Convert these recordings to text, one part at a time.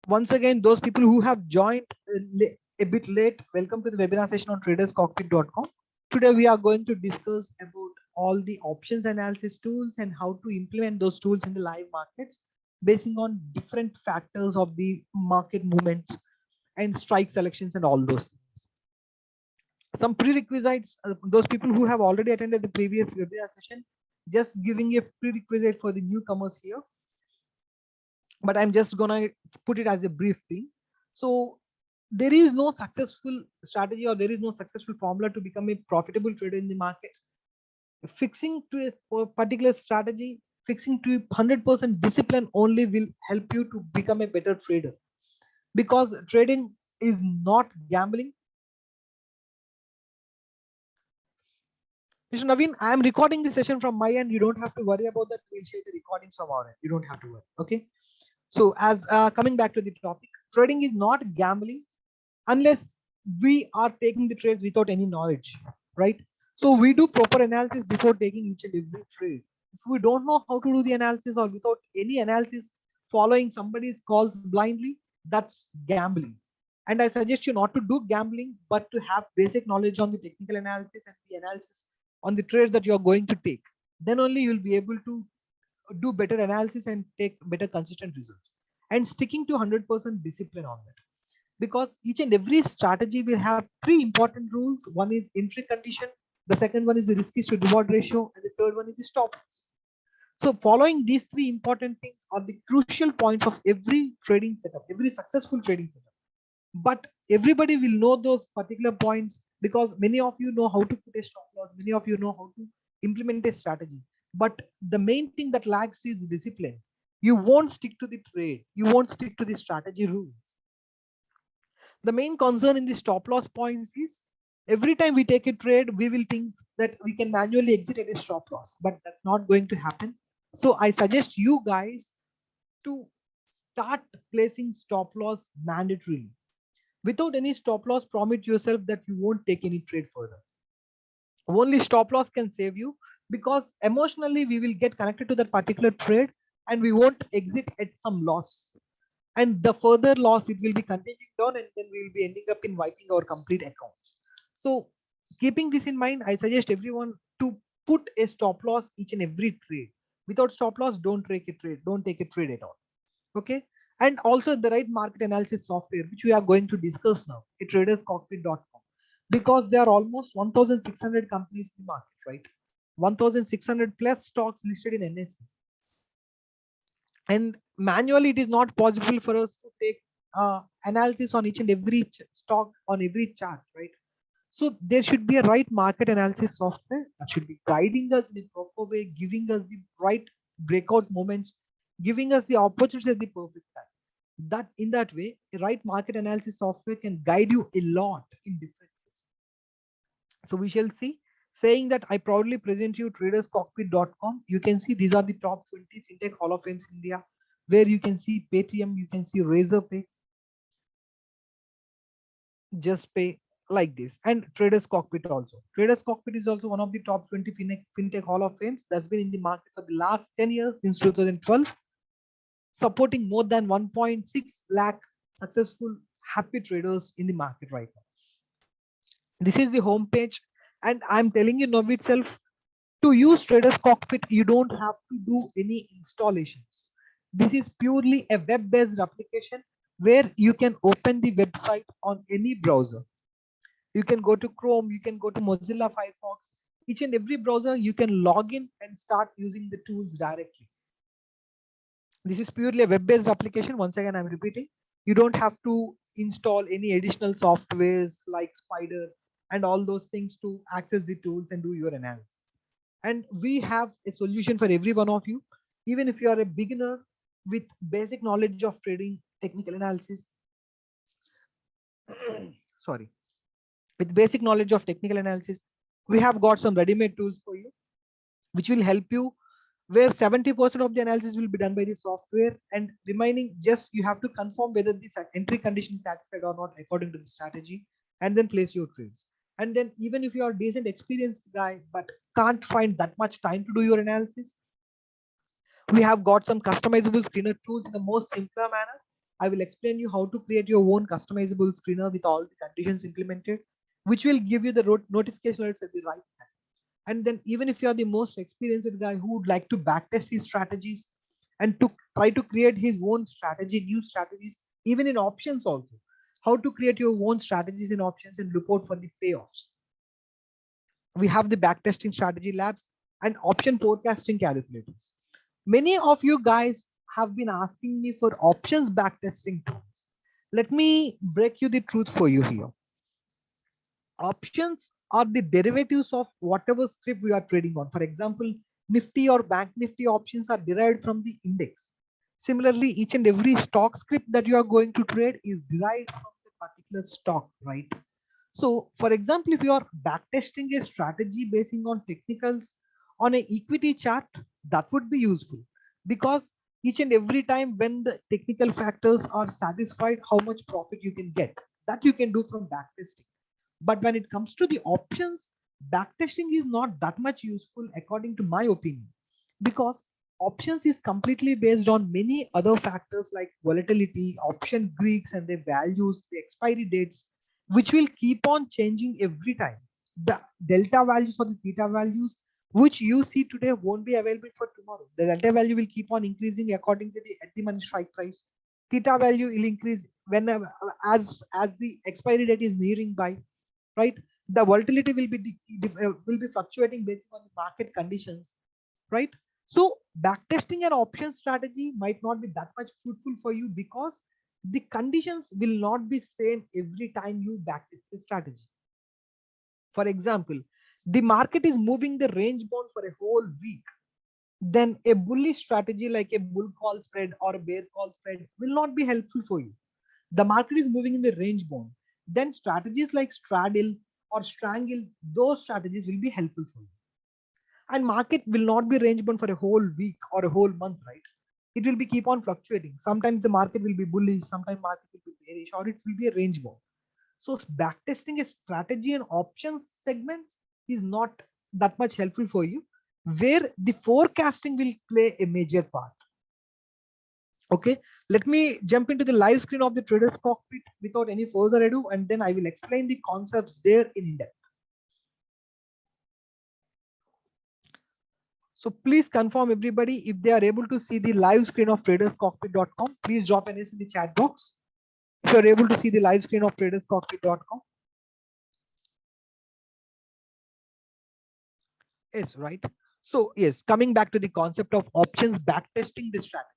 Once again, those people who have joined a bit late, welcome to the webinar session on traderscockpit.com. Today we are going to discuss about all the options analysis tools and how to implement those tools in the live markets basing on different factors of the market movements and strike selections and all those things. Some prerequisites, those people who have already attended the previous webinar session, just giving a prerequisite for the newcomers here, but I'm just gonna put it as a brief thing. So there is no successful strategy or there is no successful formula to become a profitable trader in the market. Fixing to a particular strategy, fixing to 100% discipline only will help you to become a better trader, because trading is not gambling. Mr. Naveen, I am recording the session from my end. You don't have to worry about that. We'll share the recordings from our end. You don't have to worry. Okay. So as coming back to the topic, trading is not gambling unless we are taking the trades without any knowledge, right? So we do proper analysis before taking each and every trade. If we don't know how to do the analysis or without any analysis, following somebody's calls blindly, that's gambling. And I suggest you not to do gambling, but to have basic knowledge on the technical analysis and the analysis on the trades that you're going to take. Then only you'll be able to do better analysis and take better consistent results. And sticking to 100% discipline on that, because each and every strategy will have three important rules. One is entry condition, the second one is the risk to reward ratio, and the third one is the stop loss. So following these three important things are the crucial points of every trading setup, every successful trading setup. But everybody will know those particular points, because many of you know how to put a stop loss, many of you know how to implement a strategy. But the main thing that lacks is discipline. You won't stick to the trade, you won't stick to the strategy rules. The main concern in the stop loss points is every time we take a trade, we will think that we can manually exit at a stop loss, but that's not going to happen. So I suggest you guys to start placing stop loss mandatorily. Without any stop loss, promise yourself that you won't take any trade further. Only stop loss can save you, because emotionally we will get connected to that particular trade and we won't exit at some loss, and the further loss, it will be continuing down, and then we will be ending up in wiping our complete accounts. So keeping this in mind, I suggest everyone to put a stop loss each and every trade. Without stop loss, don't take a trade at all. Okay. And also the right market analysis software, which we are going to discuss now, a traderscockpit.com, because there are almost 1600 companies in the market, right? 1600 plus stocks listed in NSE, and manually it is not possible for us to take analysis on each and every stock on every chart, right? So there should be a right market analysis software that should be guiding us in a proper way, giving us the right breakout moments, giving us the opportunities at the perfect time. That in that way, a right market analysis software can guide you a lot in different ways. So we shall see. Saying that, I proudly present you traderscockpit.com. You can see these are the top 20 fintech hall of fames in India, where you can see Paytm, you can see Razorpay, Just Pay, like this, and Traders Cockpit also. Traders Cockpit is also one of the top 20 fintech hall of fames that's been in the market for the last 10 years, since 2012, supporting more than 1.6 lakh successful happy traders in the market right now. This is the homepage, and I'm telling you now itself, to use Traders Cockpit, you don't have to do any installations. This is purely a web-based application where you can open the website on any browser. You can go to Chrome, you can go to Mozilla Firefox, each and every browser, you can log in and start using the tools directly. This is purely a web-based application. Once again, I'm repeating, you don't have to install any additional softwares like Spider and all those things to access the tools and do your analysis. And we have a solution for every one of you. Even if you are a beginner with basic knowledge of trading, technical analysis, sorry, with basic knowledge of technical analysis, we have got some ready-made tools for you, which will help you, where 70% of the analysis will be done by the software, and remaining just you have to confirm whether this entry condition is satisfied or not according to the strategy, and then place your trades. And then even if you are a decent experienced guy but can't find that much time to do your analysis, we have got some customizable screener tools in the most simpler manner, I will explain you how to create your own customizable screener with all the conditions implemented, which will give you the notification alerts at the right time. And then even if you are the most experienced guy who would like to backtest his strategies and to try to create his own strategy, new strategies, even in options also, how to create your own strategies in options and report for the payoffs. We have the backtesting strategy labs and option forecasting calculators. Many of you guys have been asking me for options backtesting tools. Let me break you the truth for you here. Options are the derivatives of whatever script we are trading on. For example, Nifty or Bank Nifty options are derived from the index. Similarly, each and every stock script that you are going to trade is derived from the particular stock, right? So, for example, if you are backtesting a strategy basing on technicals on a equity chart, that would be useful because each and every time when the technical factors are satisfied, how much profit you can get, that you can do from backtesting. But when it comes to the options, backtesting is not that much useful according to my opinion, because options is completely based on many other factors like volatility, option Greeks and their values, the expiry dates, which will keep on changing every time. The delta values or the theta values which you see today won't be available for tomorrow. The delta value will keep on increasing according to the at the money strike price. Theta value will increase whenever as the expiry date is nearing by, right? The volatility will be fluctuating based on the market conditions, right? So backtesting an option strategy might not be that much fruitful for you because the conditions will not be same every time you backtest the strategy. For example, the market is moving the range bound for a whole week, then a bullish strategy like a bull call spread or a bear call spread will not be helpful for you. The market is moving in the range bound, then strategies like straddle or strangle, those strategies will be helpful for you. And market will not be range bound for a whole week or a whole month, right? It will be keep on fluctuating. Sometimes the market will be bullish, sometimes market will be bearish, or it will be a range bound. So backtesting a strategy and options segments is not that much helpful for you, where the forecasting will play a major part. Okay, let me jump into the live screen of the Traders Cockpit without any further ado, and then I will explain the concepts there in depth. So please confirm everybody if they are able to see the live screen of traderscockpit.com. Please drop an S in the chat box if you are able to see the live screen of traderscockpit.com. Yes, right. So yes, coming back to the concept of options backtesting the strategy.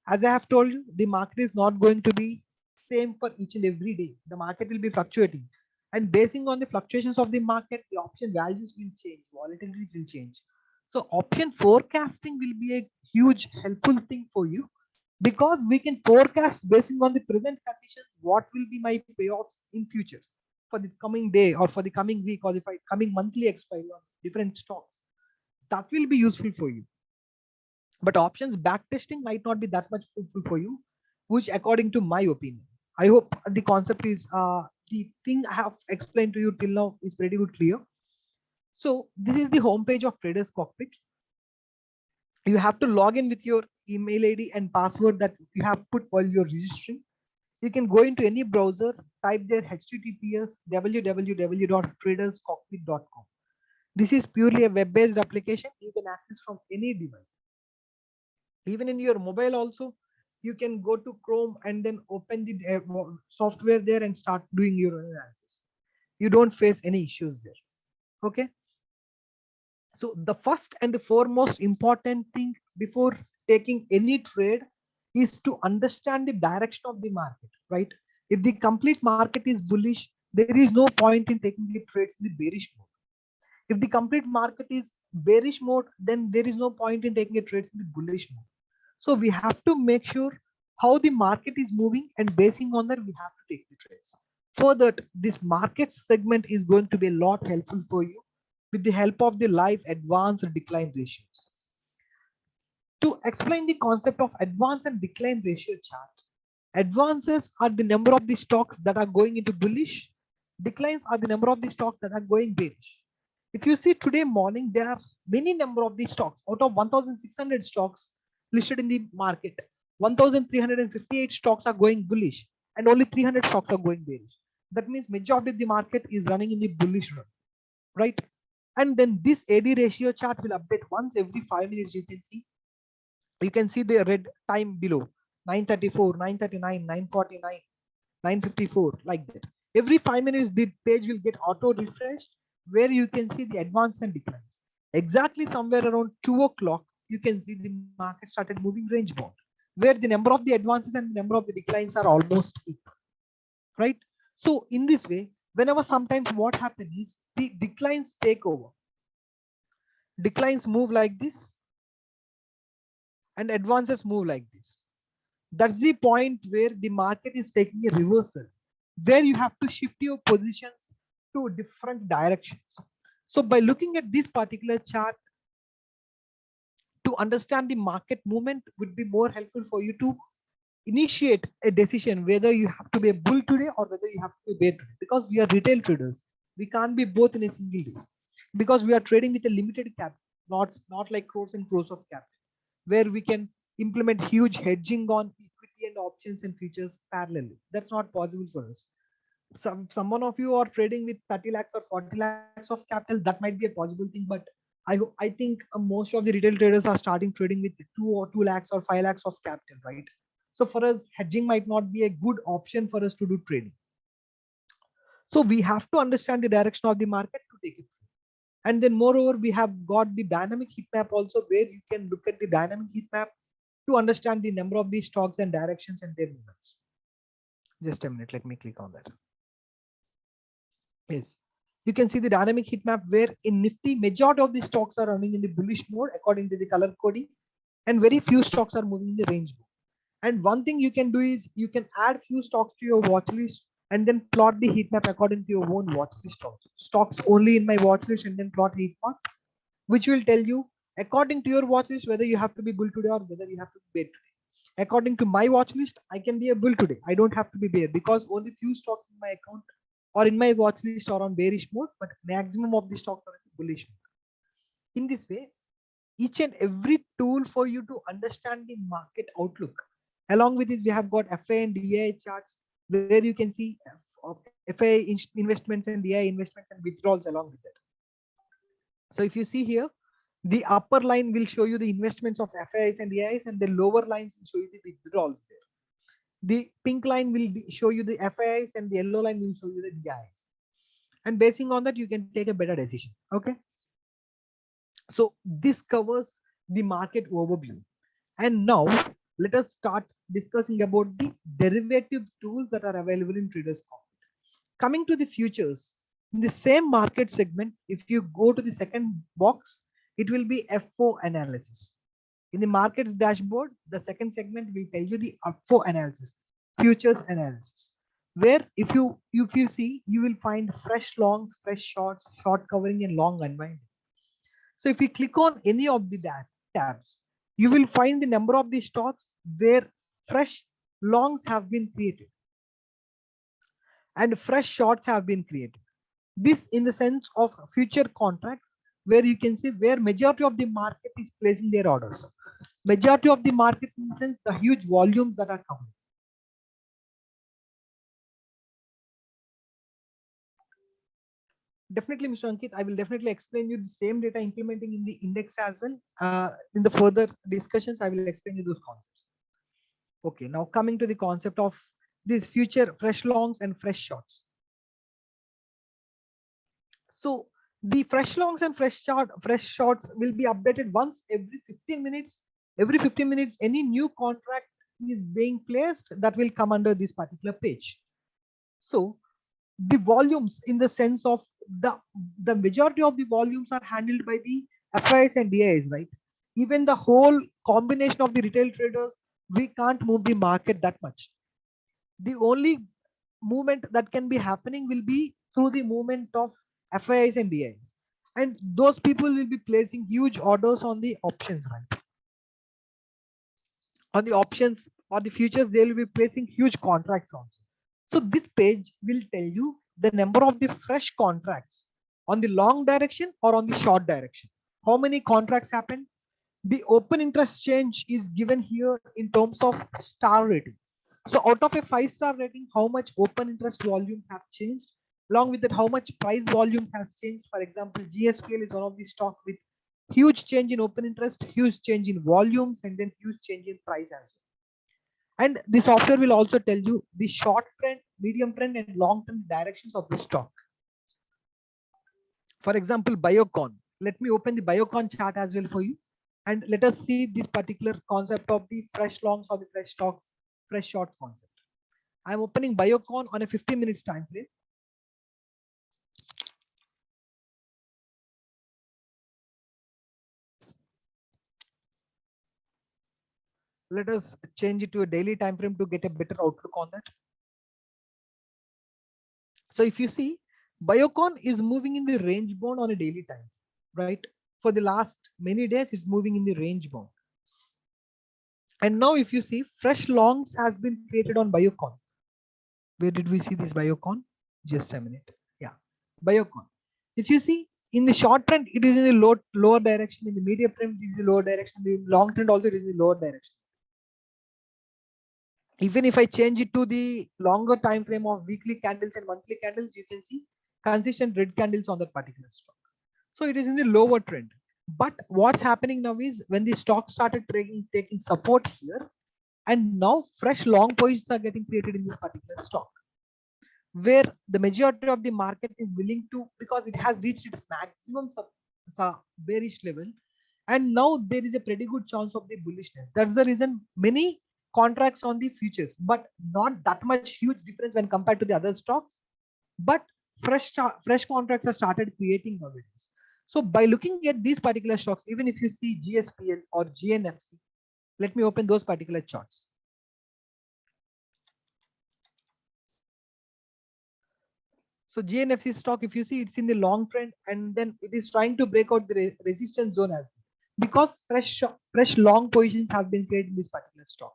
As I have told you, the market is not going to be same for each and every day. The market will be fluctuating, and basing on the fluctuations of the market, the option values will change, volatility will change. So option forecasting will be a huge helpful thing for you, because we can forecast basing on the present conditions what will be my payoffs in future for the coming day or for the coming week or the coming monthly expiry on different stocks. That will be useful for you. But options backtesting might not be that much fruitful for you, which according to my opinion. I hope the concept is the thing I have explained to you till now is pretty good clear. So this is the homepage of Traders Cockpit. You have to log in with your email ID and password that you have put while you're registering. You can go into any browser, type there https www.traderscockpit.com. This is purely a web-based application you can access from any device. Even in your mobile also, you can go to Chrome and then open the software there and start doing your analysis. You don't face any issues there. Okay. So the first and the foremost important thing before taking any trade is to understand the direction of the market, right? If the complete market is bullish, there is no point in taking the trades in the bearish mode. If the complete market is bearish mode, then there is no point in taking a trade in the bullish mode. So we have to make sure how the market is moving, and basing on that, we have to take the trades. Further, this market segment is going to be a lot helpful for you with the help of the live advance and decline ratios. To explain the concept of advance and decline ratio chart, advances are the number of the stocks that are going into bullish, declines are the number of the stocks that are going bearish. If you see today morning, there are many number of these stocks. Out of 1,600 stocks listed in the market, 1358 stocks are going bullish and only 300 stocks are going bearish. That means majority of the market is running in the bullish run, right? And then this AD ratio chart will update once every 5 minutes. You can see the red time below, 9:34, 9:39, 9:49, 9:54, like that. Every 5 minutes, the page will get auto refreshed where you can see the advance and declines. Exactly somewhere around 2 o'clock, you can see the market started moving range bound, where the number of the advances and the number of the declines are almost equal, right? So in this way, whenever sometimes what happens is the declines take over. Declines move like this and advances move like this. That's the point where the market is taking a reversal, where you have to shift your positions to different directions. So by looking at this particular chart, to understand the market movement would be more helpful for you to initiate a decision whether you have to be a bull today or whether you have to be a bear today, because we are retail traders. We can't be both in a single day, because we are trading with a limited cap, not like crores and crores of capital, where we can implement huge hedging on equity and options and futures parallelly. That's not possible for us. Someone of you are trading with 30 lakhs or 40 lakhs of capital, that might be a possible thing, but I think most of the retail traders are starting trading with 2 lakhs or 5 lakhs of capital, right? So for us, hedging might not be a good option for us to do trading. So we have to understand the direction of the market to take it. And then moreover, we have got the dynamic heat map also, where you can look at the dynamic heat map to understand the number of these stocks and directions and their movements. Just a minute, let me click on that. Yes, you can see the dynamic heat map where in Nifty, majority of the stocks are running in the bullish mode according to the color coding, and very few stocks are moving in the range mode. And one thing you can do is you can add few stocks to your watch list and then plot the heat map according to your own watch list also. Stocks only in my watch list and then plot heat map, which will tell you according to your watch list whether you have to be bull today or whether you have to be bear today. According to my watch list, I can be a bull today. I don't have to be bear because only few stocks in my account or in my watch list are on bearish mode, but maximum of the stocks are in bullish mode. In this way, each and every tool for you to understand the market outlook. Along with this, we have got FA and DI charts where you can see FA investments and DI investments and withdrawals along with it. So if you see here, the upper line will show you the investments of FIIs and DIs, and the lower lines will show you the withdrawals there. The pink line will show you the FIIs and the yellow line will show you the DIs. And basing on that, you can take a better decision. Okay. So this covers the market overview. And now let us start discussing about the derivative tools that are available in Traders Cockpit. Coming to the futures, in the same market segment, if you go to the second box, it will be FO analysis. In the markets dashboard, the second segment will tell you the FO analysis, futures analysis, where if you see, you will find fresh longs, fresh shorts, short covering, and long unwinding. So if you click on any of the tabs, you will find the number of the stocks where fresh longs have been created and fresh shorts have been created. This in the sense of future contracts, where you can see where majority of the market is placing their orders. Majority of the market in the sense the huge volumes that are coming. Definitely, Mr. Ankit, I will definitely explain you the same data implementing in the index as well. In the further discussions, I will explain you those concepts. Okay, now coming to the concept of these future fresh longs and fresh shorts. So the fresh longs and fresh shorts will be updated once every 15 minutes. Every 15 minutes, any new contract is being placed that will come under this particular page. So the volumes in the sense of the majority of the volumes are handled by the FIs and DIs, right? Even the whole combination of the retail traders, we can't move the market that much. The only movement that can be happening will be through the movement of FIs and DIs, and those people will be placing huge orders on the options, right? On the options or the futures, they will be placing huge contracts also. So this page will tell you the number of the fresh contracts on the long direction or on the short direction. How many contracts happened? The open interest change is given here in terms of star rating. So out of a 5-star rating, how much open interest volumes have changed? Along with that, how much price volume has changed? For example, GSPL is one of the stock with huge change in open interest, huge change in volumes, and then huge change in price as well. And the software will also tell you the short trend, medium trend, and long term directions of the stock. For example, Biocon. Let me open the Biocon chart as well for you. And let us see this particular concept of the fresh longs or the fresh stocks, fresh shorts concept. I'm opening Biocon on a 15 minutes time frame. Let us change it to a daily time frame to get a better outlook on that. So if you see, Biocon is moving in the range bound on a daily time, right? For the last many days, it's moving in the range bound. And now if you see, fresh longs has been created on Biocon. Where did we see this Biocon? Just a minute. Yeah, Biocon. If you see in the short trend, it is in the lower direction. In the medium trend, it is in the lower direction. In the long trend also, it is in the lower direction. Even if I change it to the longer time frame of weekly candles and monthly candles, you can see consistent red candles on that particular stock. So it is in the lower trend. But what's happening now is when the stock started taking support here, and now fresh long positions are getting created in this particular stock, where the majority of the market is willing to, because it has reached its maximum bearish level, and now there is a pretty good chance of the bullishness. That's the reason many contracts on the futures, but not that much huge difference when compared to the other stocks, but fresh contracts are started creating nowadays. So by looking at these particular stocks, even if you see GSPL or GNFC, let me open those particular charts. So GNFC stock, if you see, it's in the long trend, and then it is trying to break out the resistance zone as well, because fresh long positions have been created in this particular stock.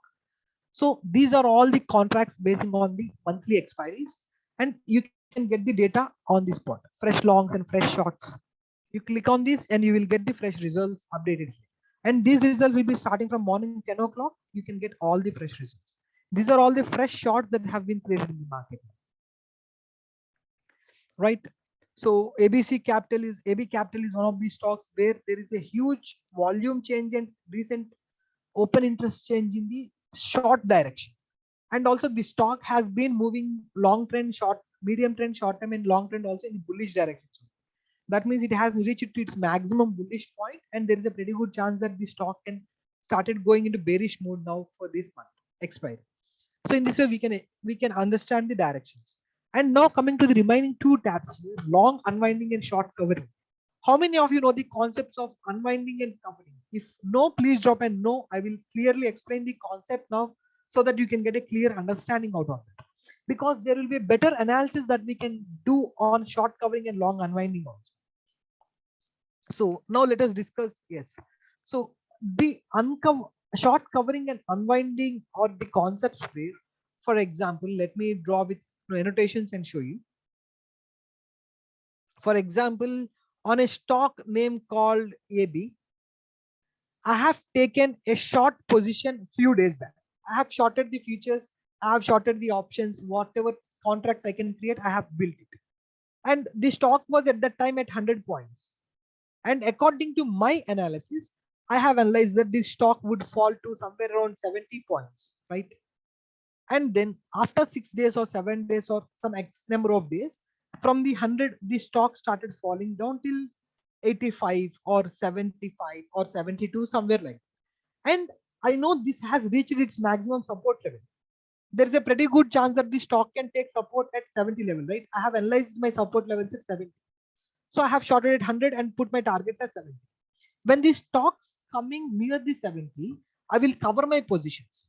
So these are all the contracts basing on the monthly expiries, and you can get the data on this spot, fresh longs and fresh shorts. You click on this and you will get the fresh results updated here. And these results will be starting from morning 10 o'clock. You can get all the fresh results. These are all the fresh shorts that have been created in the market, right? So AB Capital is one of these stocks where there is a huge volume change and recent open interest change in the short direction. And also the stock has been moving long trend, short, medium trend, short term, and long trend also in the bullish direction. That means it has reached to its maximum bullish point, and there is a pretty good chance that the stock can started going into bearish mode now for this month expiry. So in this way, we can understand the directions. And now coming to the remaining two tabs here, long unwinding and short covering. How many of you know the concepts of unwinding and covering? If no, please drop a no. I will clearly explain the concept now so that you can get a clear understanding out of it. Because there will be a better analysis that we can do on short covering and long unwinding also. So now let us discuss. Yes. So the short covering and unwinding or the concepts where, for example, let me draw with annotations and show you. For example, on a stock name called AB, I have taken a short position few days back. I have shorted the futures, I have shorted the options, whatever contracts I can create, I have built it. And the stock was at that time at 100 points. And according to my analysis, I have analyzed that this stock would fall to somewhere around 70 points, right? And then after 6 days or 7 days or some X number of days, from the 100, the stock started falling down till 85 or 75 or 72, somewhere like that. And I know this has reached its maximum support level. There is a pretty good chance that the stock can take support at 70 level, right? I have analyzed my support levels at 70. So I have shorted at 100 and put my targets at 70. When the stocks coming near the 70, I will cover my positions.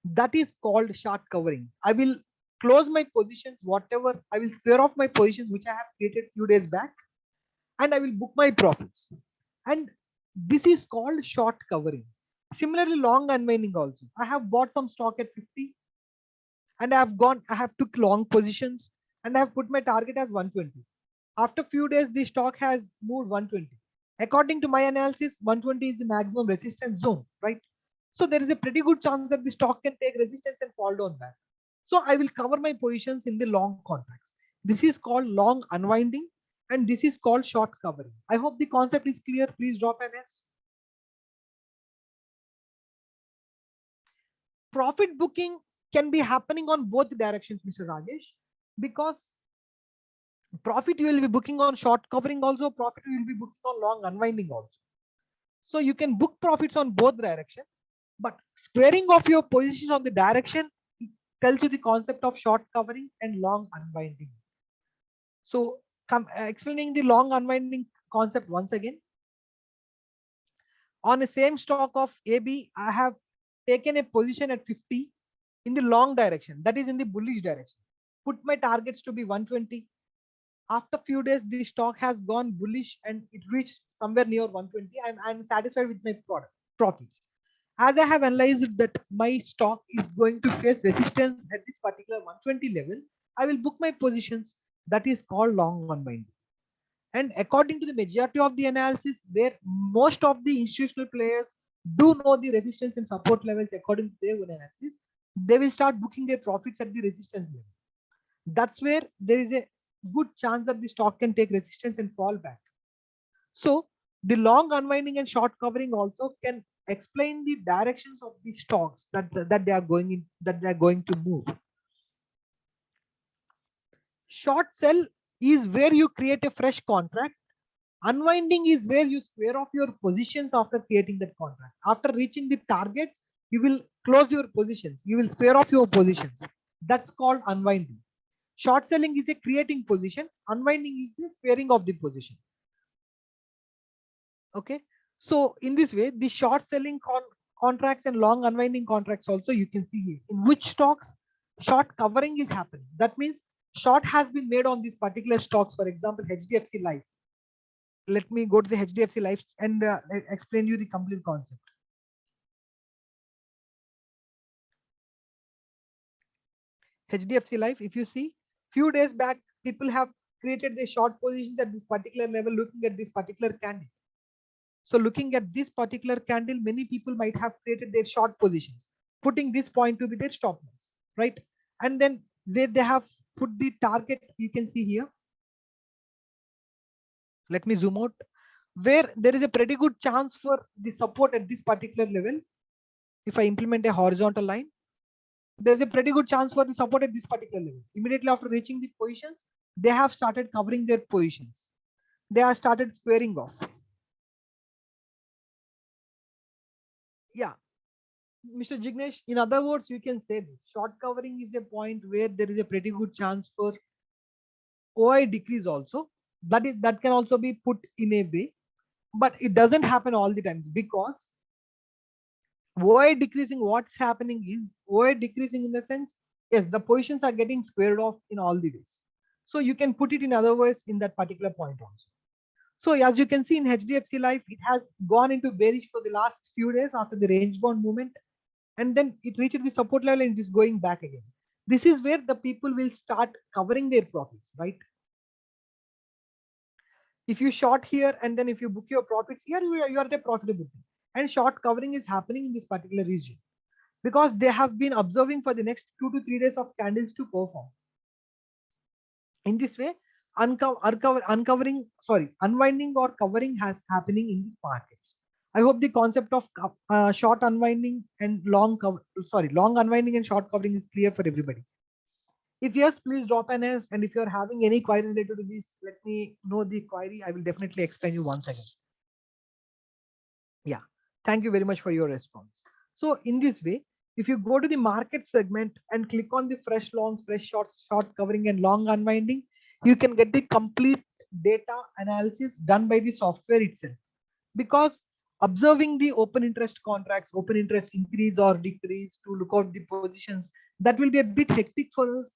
That is called short covering. I will close my positions, whatever, I will square off my positions which I have created few days back, and I will book my profits. And this is called short covering. Similarly, long unwinding also. I have bought some stock at 50 and I have took long positions and I have put my target as 120. After few days, the stock has moved 120. According to my analysis, 120 is the maximum resistance zone, right? So there is a pretty good chance that the stock can take resistance and fall down back. So I will cover my positions in the long contracts. This is called long unwinding and this is called short covering. I hope the concept is clear. Please drop an S. Profit booking can be happening on both directions, Mr. Rajesh, because profit you will be booking on short covering also, profit you will be booking on long unwinding also. So you can book profits on both directions, but squaring of your positions on the direction tells you the concept of short covering and long unwinding. So explaining the long unwinding concept once again. On the same stock of AB, I have taken a position at 50 in the long direction, that is in the bullish direction. Put my targets to be 120. After few days, the stock has gone bullish and it reached somewhere near 120. I'm satisfied with my profits. As I have analyzed that my stock is going to face resistance at this particular 120 level, I will book my positions. That is called long unwinding. And according to the majority of the analysis, where most of the institutional players do know the resistance and support levels according to their own analysis, they will start booking their profits at the resistance level. That's where there is a good chance that the stock can take resistance and fall back. So the long unwinding and short covering also can explain the directions of the stocks that they are going in, that they are going to move. Short sell is where you create a fresh contract. Unwinding is where you square off your positions after creating that contract. After reaching the targets, you will close your positions. You will square off your positions. That's called unwinding. Short selling is a creating position. Unwinding is a squaring of the position. Okay. So in this way, the short selling contracts and long unwinding contracts also you can see here. In which stocks short covering is happening. That means short has been made on these particular stocks. For example, HDFC Life. Let me go to the HDFC Life and explain you the complete concept. HDFC Life, if you see, few days back, people have created their short positions at this particular level, looking at this particular candle. So looking at this particular candle, many people might have created their short positions, putting this point to be their stop loss, right? And then they have put the target, you can see here. Let me zoom out, where there is a pretty good chance for the support at this particular level. If I implement a horizontal line, there's a pretty good chance for the support at this particular level. Immediately after reaching the positions, they have started covering their positions. They have started squaring off. Yeah, Mr. Jignesh, in other words, you can say this. Short covering is a point where there is a pretty good chance for OI decrease also. That can also be put in a way, but it doesn't happen all the times because OI decreasing, what's happening is OI decreasing in the sense, yes, the positions are getting squared off in all the ways. So you can put it in other ways in that particular point also. So as you can see in HDFC Life, it has gone into bearish for the last few days after the range bound movement, and then it reached the support level and it is going back again. This is where the people will start covering their profits, right? If you short here and then if you book your profits here, you are at a profitability. And short covering is happening in this particular region because they have been observing for the next 2 to 3 days of candles to perform. In this way, unwinding or covering has happening in these markets. I hope the concept of short unwinding and long unwinding and short covering is clear for everybody. If yes, please drop an S. And if you're having any query related to this, let me know the query. I will definitely explain you once again. Yeah. Thank you very much for your response. So in this way, if you go to the market segment and click on the fresh longs, fresh shorts, short covering and long unwinding, you can get the complete data analysis done by the software itself. Because observing the open interest contracts, open interest increase or decrease to look out the positions, that will be a bit hectic for us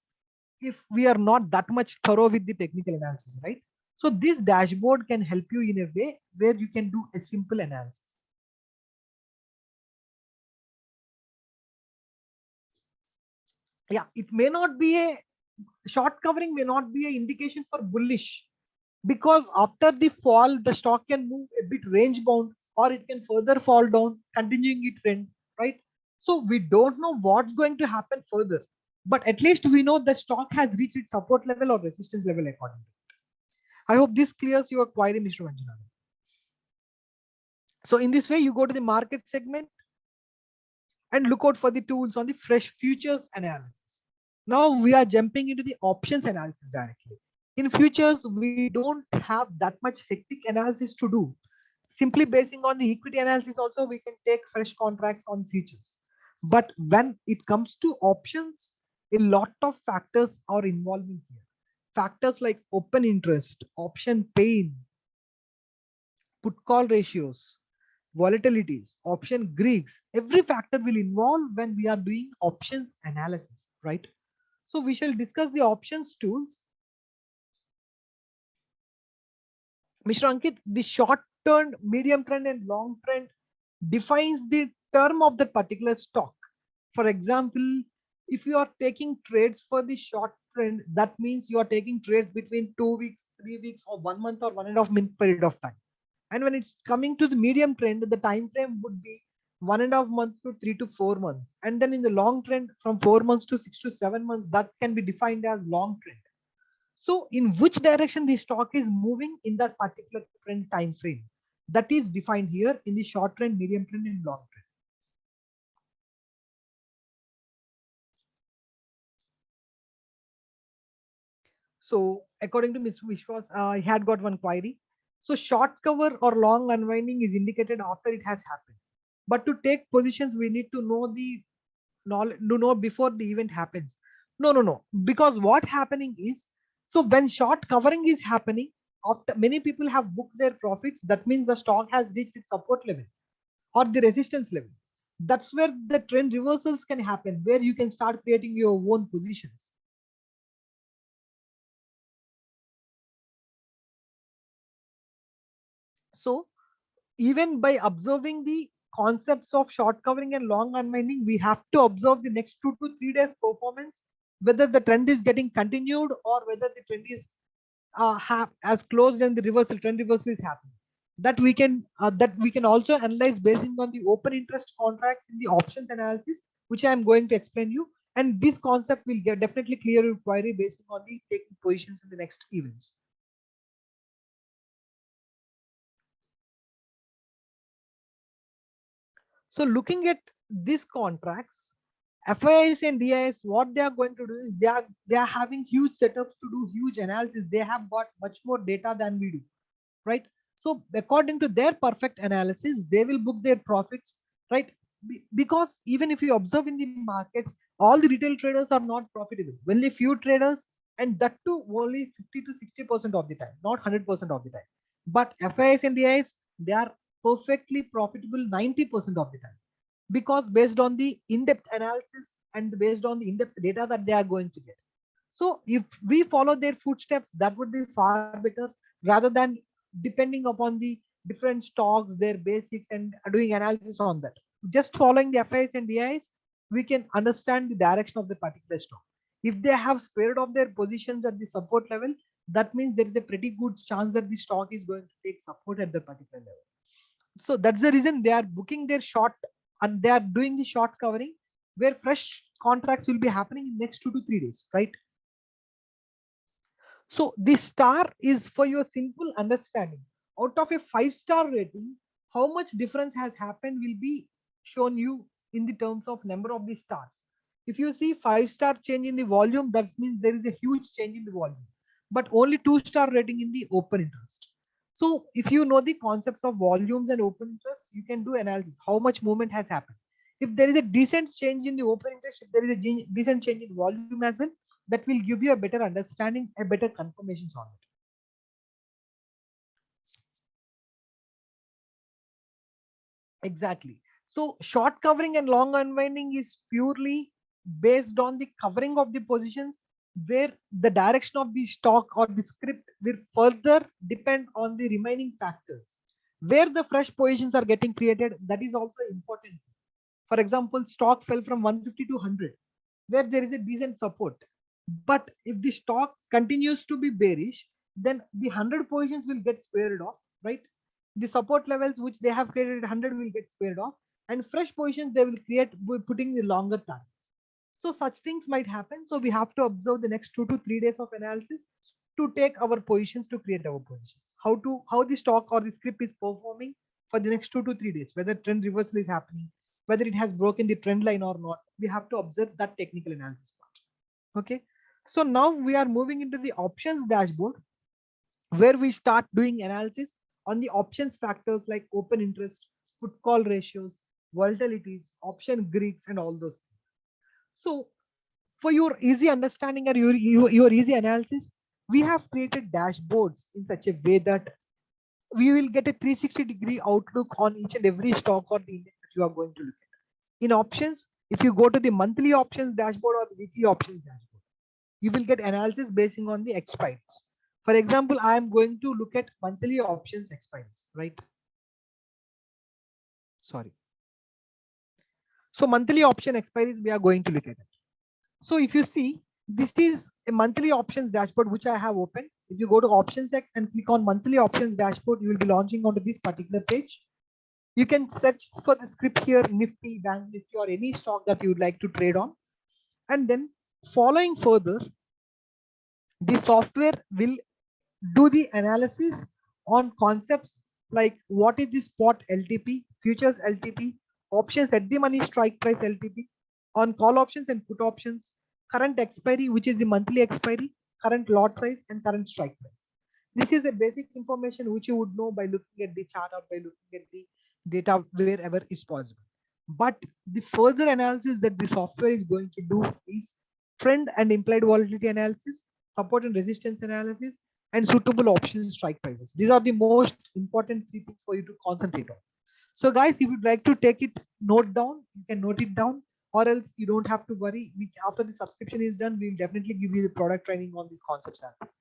if we are not that much thorough with the technical analysis, right? So this dashboard can help you in a way where you can do a simple analysis. Yeah, it may not be a short covering may not be an indication for bullish, because after the fall, the stock can move a bit range bound or it can further fall down, continuing its trend, right? So we don't know what's going to happen further, but at least we know the stock has reached its support level or resistance level according to it. I hope this clears your query, Mr. Manjunath. So in this way, you go to the market segment and look out for the tools on the fresh futures analysis. Now we are jumping into the options analysis directly. In futures, we don't have that much hectic analysis to do. Simply basing on the equity analysis, also we can take fresh contracts on futures. But when it comes to options, a lot of factors are involving here. Factors like open interest, option pain, put call ratios, volatilities, option Greeks, every factor will involve when we are doing options analysis, right? So we shall discuss the options tools. Mr. Ankit, the short term, medium trend and long trend defines the term of that particular stock. For example, if you are taking trades for the short trend, that means you are taking trades between 2 weeks, 3 weeks, or 1 month or 1.5 month period of time. And when it's coming to the medium trend, the time frame would be 1.5 months to 3 to 4 months. And then in the long trend, from 4 months to 6 to 7 months, that can be defined as long trend. So in which direction the stock is moving in that particular trend time frame, that is defined here in the short trend, medium trend, and long trend. So according to Ms. Vishwas, I had got one query. So short cover or long unwinding is indicated after it has happened. But to take positions, we need to know the knowledge, to know before the event happens. No, no, no. Because what happening is, so when short covering is happening, after many people have booked their profits, that means the stock has reached its support level or the resistance level. That's where the trend reversals can happen, where you can start creating your own positions. So even by observing the concepts of short covering and long unwinding, we have to observe the next 2 to 3 days performance, whether the trend is getting continued or whether the trend is as closed and the reversal trend reversal is happening. That we can also analyze basing on the open interest contracts in the options analysis, which I am going to explain you. And this concept will definitely clear your query based on the taking positions in the next events. So looking at these contracts, FIIs and DIs, what they are going to do is they are having huge setups to do huge analysis. They have got much more data than we do, right? So according to their perfect analysis, they will book their profits, right? Because even if you observe in the markets, all the retail traders are not profitable. Only few traders, and that too only 50 to 60% of the time, not 100% of the time. But FIIs and DIs, they are perfectly profitable 90% of the time, because based on the in-depth analysis and based on the in-depth data that they are going to get. So if we follow their footsteps, that would be far better rather than depending upon the different stocks, their basics, and doing analysis on that. Just following the FIs and DIs, we can understand the direction of the particular stock. If they have squared off their positions at the support level, that means there is a pretty good chance that the stock is going to take support at the particular level. So that's the reason they are booking their short and they are doing the short covering, where fresh contracts will be happening in next 2 to 3 days, right? So this star is for your simple understanding. Out of a 5-star rating, how much difference has happened will be shown you in the terms of number of the stars. If you see 5-star change in the volume, that means there is a huge change in the volume, but only 2-star rating in the open interest. So if you know the concepts of volumes and open interest, you can do analysis how much movement has happened. If there is a decent change in the open interest, if there is a decent change in volume as well, that will give you a better understanding, a better confirmations on it. Exactly. So short covering and long unwinding is purely based on the covering of the positions, where the direction of the stock or the script will further depend on the remaining factors. Where the fresh positions are getting created, that is also important. For example, stock fell from 150 to 100, where there is a decent support. But if the stock continues to be bearish, then the 100 positions will get squared off, right? The support levels which they have created at 100 will get squared off, and fresh positions they will create by putting the longer targets. So such things might happen. So we have to observe the next 2 to 3 days of analysis to take our positions, to create our positions. How the stock or the script is performing for the next 2 to 3 days, whether trend reversal is happening, whether it has broken the trend line or not. We have to observe that technical analysis part. Okay. So now we are moving into the options dashboard, where we start doing analysis on the options factors like open interest, put call ratios, volatilities, option Greeks, and all those things. So for your easy understanding and your easy analysis, we have created dashboards in such a way that we will get a 360-degree outlook on each and every stock or the index that you are going to look at. In options, if you go to the monthly options dashboard or the weekly options dashboard, you will get analysis based on the expiries. For example, I am going to look at monthly options expiries, right? Sorry. So monthly option expiries we are going to look at it. So if you see, this is a monthly options dashboard which I have opened. If you go to options X and click on monthly options dashboard, you will be launching onto this particular page. You can search for the script here, Nifty, Bank Nifty, or any stock that you would like to trade on. And then following further, the software will do the analysis on concepts like what is the spot LTP, futures LTP, options at the money strike price LTP, on call options and put options, current expiry, which is the monthly expiry, current lot size, and current strike price. This is a basic information which you would know by looking at the chart or by looking at the data wherever is possible. But the further analysis that the software is going to do is trend and implied volatility analysis, support and resistance analysis, and suitable option strike prices. These are the most important 3 things for you to concentrate on. So guys, if you'd like to take it, note down, you can note it down, or else you don't have to worry. After the subscription is done, we'll definitely give you the product training on these concepts as well.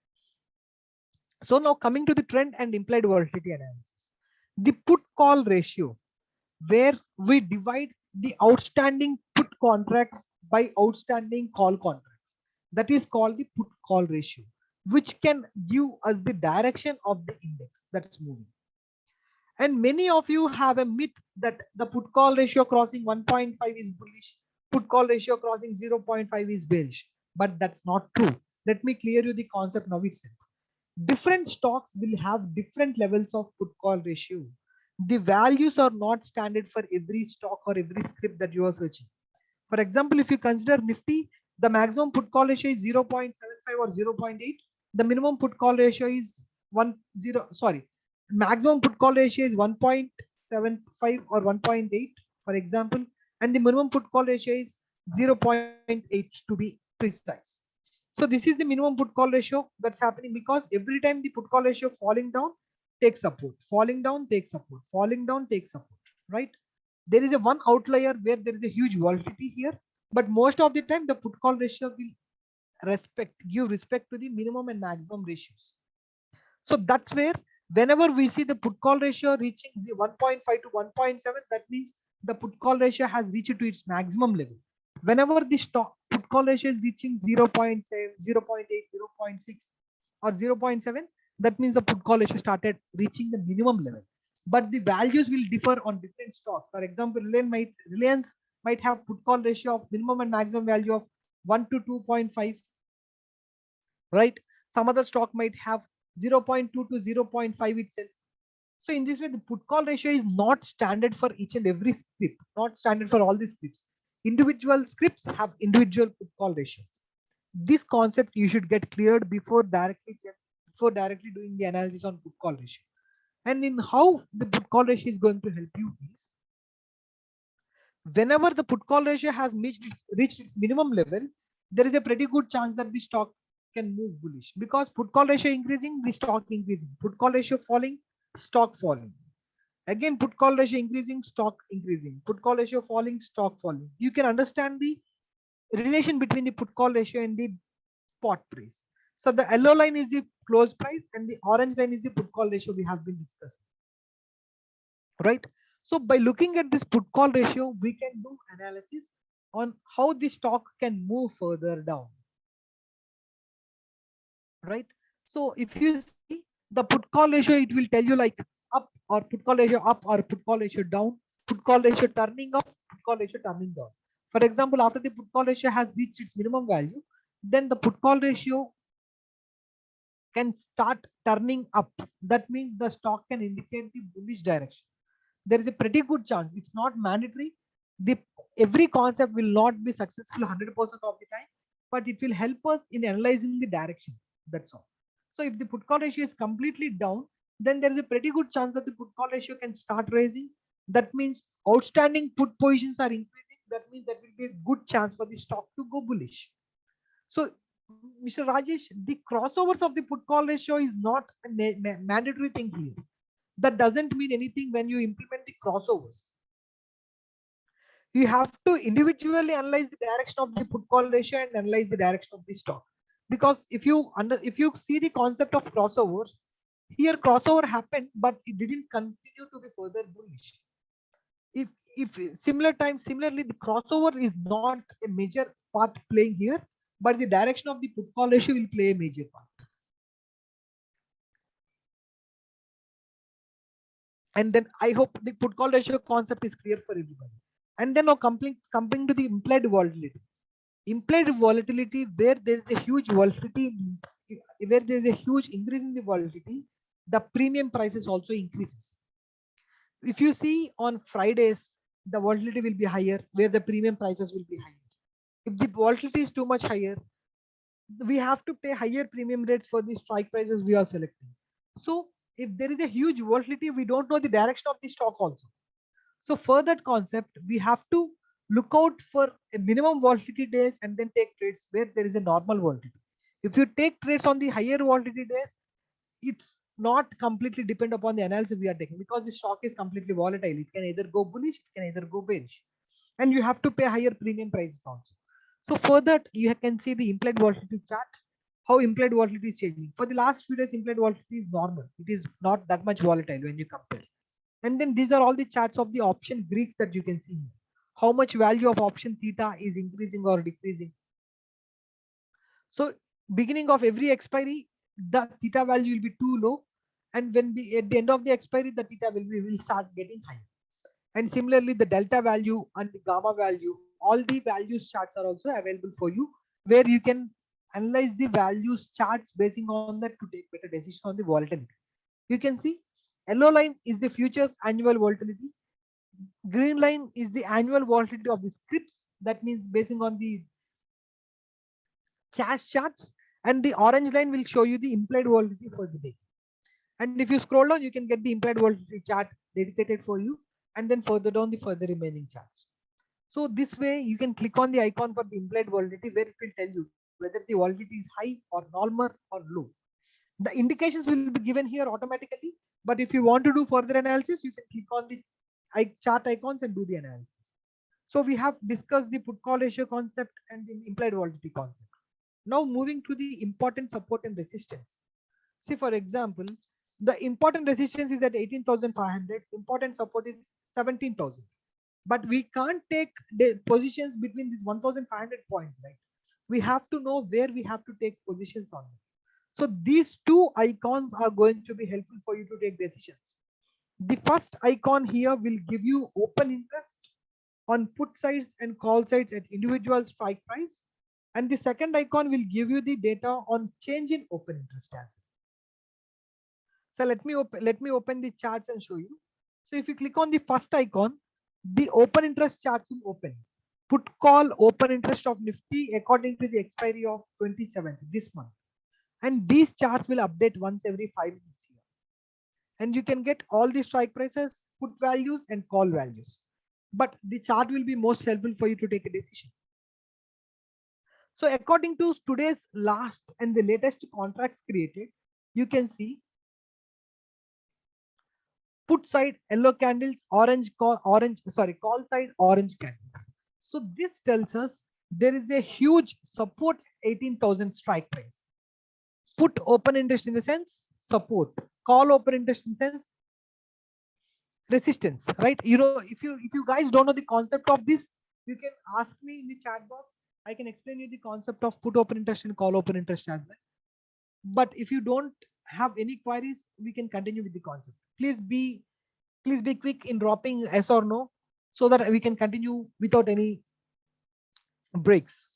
So now coming to the trend and implied volatility analysis, the put call ratio, where we divide the outstanding put contracts by outstanding call contracts. That is called the put call ratio, which can give us the direction of the index that's moving. And many of you have a myth that the put call ratio crossing 1.5 is bullish, put call ratio crossing 0.5 is bearish. But that's not true. Let me clear you the concept now itself. Different stocks will have different levels of put call ratio. The values are not standard for every stock or every script that you are searching. For example, if you consider Nifty, the maximum put call ratio is 0.75 or 0.8. The minimum put call ratio is maximum put call ratio is 1.75 or 1.8, for example, and the minimum put call ratio is 0.8 to be precise. So this is the minimum put call ratio that's happening because every time the put call ratio falling down takes support, falling down takes support, falling down takes support, right? There is a one outlier where there is a huge volatility here, but most of the time the put call ratio will give respect to the minimum and maximum ratios. So that's where whenever we see the put call ratio reaching 1.5 to 1.7, that means the put call ratio has reached to its maximum level. Whenever the stock put call ratio is reaching 0.7, 0.8, 0.6 or 0.7, that means the put call ratio started reaching the minimum level. But the values will differ on different stocks. For example, Reliance might have put call ratio of minimum and maximum value of 1 to 2.5, right? Some other stock might have 0.2 to 0.5 itself. So in this way, the put call ratio is not standard for each and every script, not standard for all the scripts. Individual scripts have individual put call ratios. This concept you should get cleared before directly doing the analysis on put call ratio. And in how the put call ratio is going to help you is, whenever the put call ratio has reached its minimum level, there is a pretty good chance that the stock can move bullish, because put call ratio increasing, the stock increasing, put call ratio falling, stock falling. Again, put call ratio increasing, stock increasing, put call ratio falling, stock falling. You can understand the relation between the put call ratio and the spot price. So the yellow line is the close price and the orange line is the put call ratio we have been discussing, right? So by looking at this put call ratio, we can do analysis on how the stock can move further down, right? So if you see the put call ratio, it will tell you like up or put call ratio up or put call ratio down, put call ratio turning up, put call ratio turning down. For example, after the put call ratio has reached its minimum value, then the put call ratio can start turning up. That means the stock can indicate the bullish direction. There is a pretty good chance. It's not mandatory. The every concept will not be successful 100% of the time, but it will help us in analyzing the direction. That's all. So if the put call ratio is completely down, then there is a pretty good chance that the put call ratio can start raising. That means outstanding put positions are increasing. That means there will be a good chance for the stock to go bullish. So, Mr. Rajesh, the crossovers of the put call ratio is not a mandatory thing here. That doesn't mean anything when you implement the crossovers. You have to individually analyze the direction of the put call ratio and analyze the direction of the stock. Because if you see the concept of crossover, here crossover happened, but it didn't continue to be further bullish. If similarly, the crossover is not a major part playing here, but the direction of the put call ratio will play a major part. And then I hope the put call ratio concept is clear for everybody. And then now coming to the implied volatility. Implied volatility, where there is a huge volatility, where there is a huge increase in the volatility, the premium prices also increases. If you see on Fridays, the volatility will be higher, where the premium prices will be higher. If the volatility is too much higher, we have to pay higher premium rates for the strike prices we are selecting. So if there is a huge volatility, we don't know the direction of the stock also. So for that concept, we have to look out for a minimum volatility days and then take trades where there is a normal volatility. If you take trades on the higher volatility days, it's not completely depend upon the analysis we are taking, because the stock is completely volatile. It can either go bullish, it can either go bearish, and you have to pay higher premium prices also. So for that, you can see the implied volatility chart, how implied volatility is changing. For the last few days, implied volatility is normal. It is not that much volatile when you compare. And then these are all the charts of the option Greeks that you can see here. How much value of option theta is increasing or decreasing. So beginning of every expiry, the theta value will be too low. And when at the end of the expiry, the theta will start getting high. And similarly, the delta value and the gamma value, all the values charts are also available for you, where you can analyze the values charts basing on that to take better decision on the volatility. You can see yellow line is the futures annual volatility. Green line is the annual volatility of the scripts. That means basing on the cash charts. And the orange line will show you the implied volatility for the day. And if you scroll down, you can get the implied volatility chart dedicated for you. And then further down, the further remaining charts. So this way, you can click on the icon for the implied volatility, where it will tell you whether the volatility is high or normal or low. The indications will be given here automatically. But if you want to do further analysis, you can click on the chart icons and do the analysis. So we have discussed the put call ratio concept and the implied volatility concept. Now moving to the important support and resistance. See, for example, the important resistance is at 18,500. Important support is 17,000. But we can't take the positions between these 1,500 points, right? We have to know where we have to take positions on them. So these two icons are going to be helpful for you to take decisions. The first icon here will give you open interest on put sides and call sides at individual strike price. And the second icon will give you the data on change in open interest as well. So let me open the charts and show you. So if you click on the first icon, the open interest charts will open. Put call open interest of Nifty according to the expiry of 27th this month. And these charts will update once every 5 minutes here. And you can get all the strike prices, put values and call values. But the chart will be most helpful for you to take a decision. So according to today's last and the latest contracts created, you can see put side yellow candles, call side orange candles. So this tells us there is a huge support 18,000 strike price. Put open interest in the sense support, call open interest in the sense resistance, right? You know, if you guys don't know the concept of this, you can ask me in the chat box. I can explain you the concept of put open interest and call open interest as well. But if you don't have any queries, we can continue with the concept. Please be quick in dropping yes or no, so that we can continue without any breaks.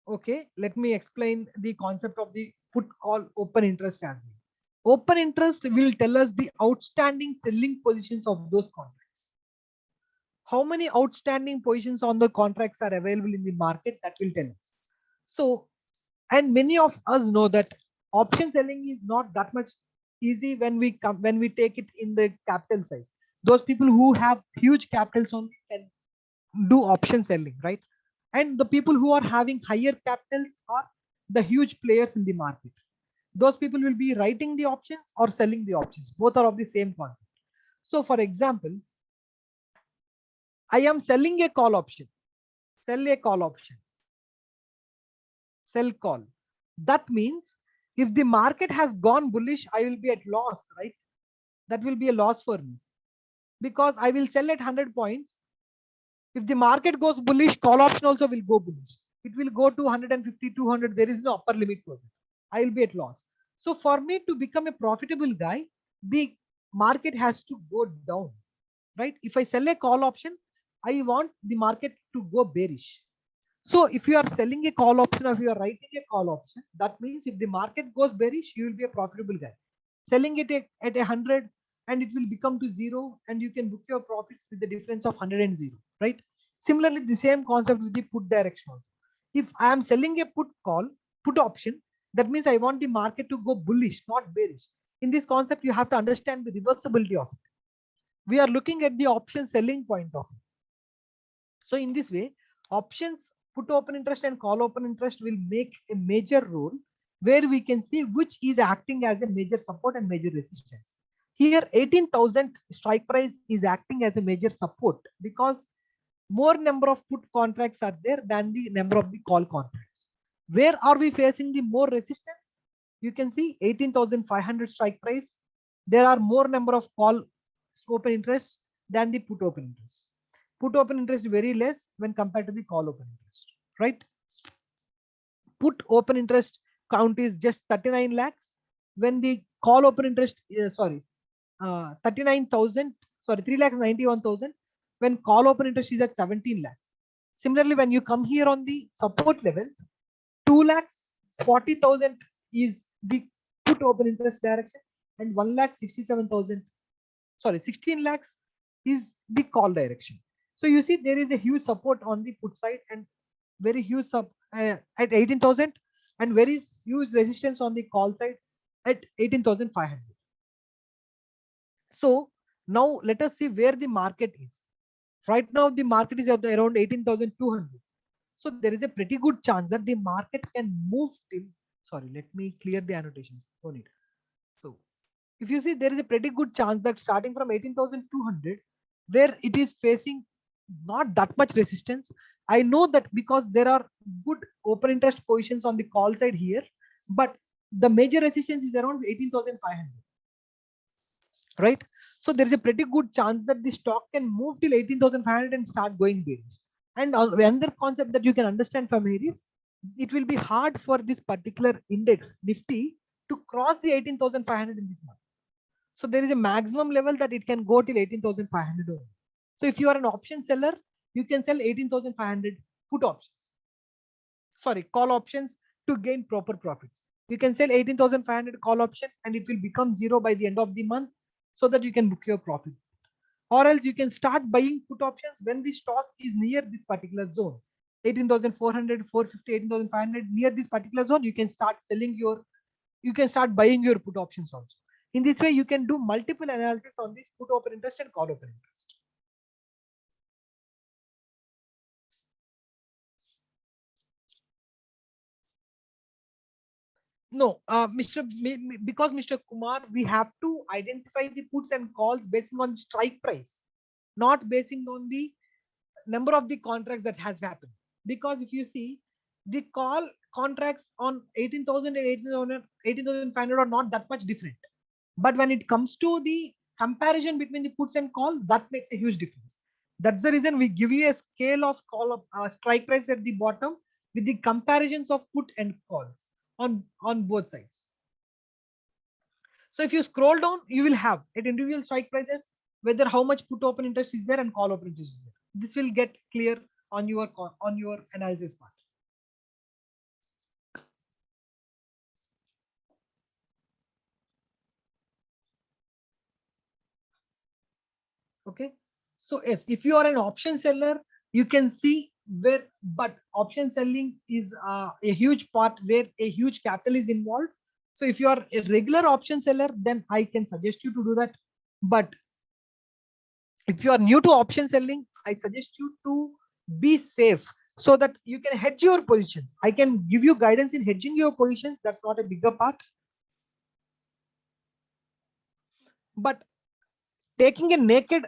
Okay, let me explain the concept of the put call open interest as well. Open interest will tell us the outstanding selling positions of those contracts. How many outstanding positions on the contracts are available in the market, that will tell us. So, and many of us know that option selling is not that much easy when we take it in the capital size. Those people who have huge capitals only can do option selling, right? And the people who are having higher capitals are the huge players in the market. Those people will be writing the options or selling the options. Both are of the same concept. So, for example, I am selling a call option. Sell a call option. Sell call. That means if the market has gone bullish, I will be at loss, right? That will be a loss for me because I will sell at 100 points. If the market goes bullish, call option also will go bullish. It will go to 150, 200. There is no upper limit for it. I will be at loss. So for me to become a profitable guy, the market has to go down, right? If I sell a call option, I want the market to go bearish. So if you are selling a call option or if you are writing a call option, that means if the market goes bearish, you will be a profitable guy. Selling it at 100 and it will become to zero and you can book your profits with the difference of 100 and zero, right? Similarly, the same concept with the put direction also. If I am selling a put option, that means I want the market to go bullish, not bearish. In this concept, you have to understand the reversibility of it. We are looking at the option selling point of it. So in this way, options put open interest and call open interest will make a major role where we can see which is acting as a major support and major resistance. Here 18,000 strike price is acting as a major support because more number of put contracts are there than the number of the call contracts. Where are we facing the more resistance? You can see 18,500 strike price. There are more number of call open interest than the put open interest. Put open interest very less when compared to the call open interest, right? Put open interest count is just 39 lakhs when the call open interest, 39,000, sorry, 3 lakhs 91,000 when call open interest is at 17 lakhs. Similarly, when you come here on the support levels, 2 lakhs 40,000 is the put open interest direction and 1 lakh 67,000, sorry, 16 lakhs is the call direction. So you see there is a huge support on the put side and very huge at 18,000 and very huge resistance on the call side at 18,500. So now let us see where the market is. Right now the market is at around 18,200. So there is a pretty good chance that the market can move till, sorry, let me clear the annotations. No need. So if you see there is a pretty good chance that starting from 18,200 where it is facing not that much resistance. I know that because there are good open interest positions on the call side here, but the major resistance is around 18,500, right? So there is a pretty good chance that the stock can move till 18,500 and start going bearish. And another concept that you can understand from here is it will be hard for this particular index Nifty to cross the 18,500 in this month. So there is a maximum level that it can go till 18,500 only. So if you are an option seller, you can sell 18,500 put options. Sorry, call options to gain proper profits. You can sell 18,500 call option and it will become zero by the end of the month so that you can book your profit. Or else you can start buying put options when the stock is near this particular zone. 18,400, 450, 18,500 near this particular zone, you can start buying your put options also. In this way, you can do multiple analysis on this put open interest and call open interest. No, because Mr. Kumar, we have to identify the puts and calls based on strike price, not basing on the number of the contracts that has happened. Because if you see the call contracts on 18,000 and 18,500 are not that much different. But when it comes to the comparison between the puts and calls, that makes a huge difference. That's the reason we give you a scale of strike price at the bottom. with the comparisons of put and calls on both sides. So if you scroll down, you will have at individual strike prices whether how much put open interest is there and call open interest is there. This will get clear on your analysis part. Okay. So yes, if you are an option seller, you can see where, but option selling is a huge part where a huge capital is involved. So if you are a regular option seller, then I can suggest you to do that. But if you are new to option selling, I suggest you to be safe so that you can hedge your positions. I can give you guidance in hedging your positions. That's not a bigger part. But taking a naked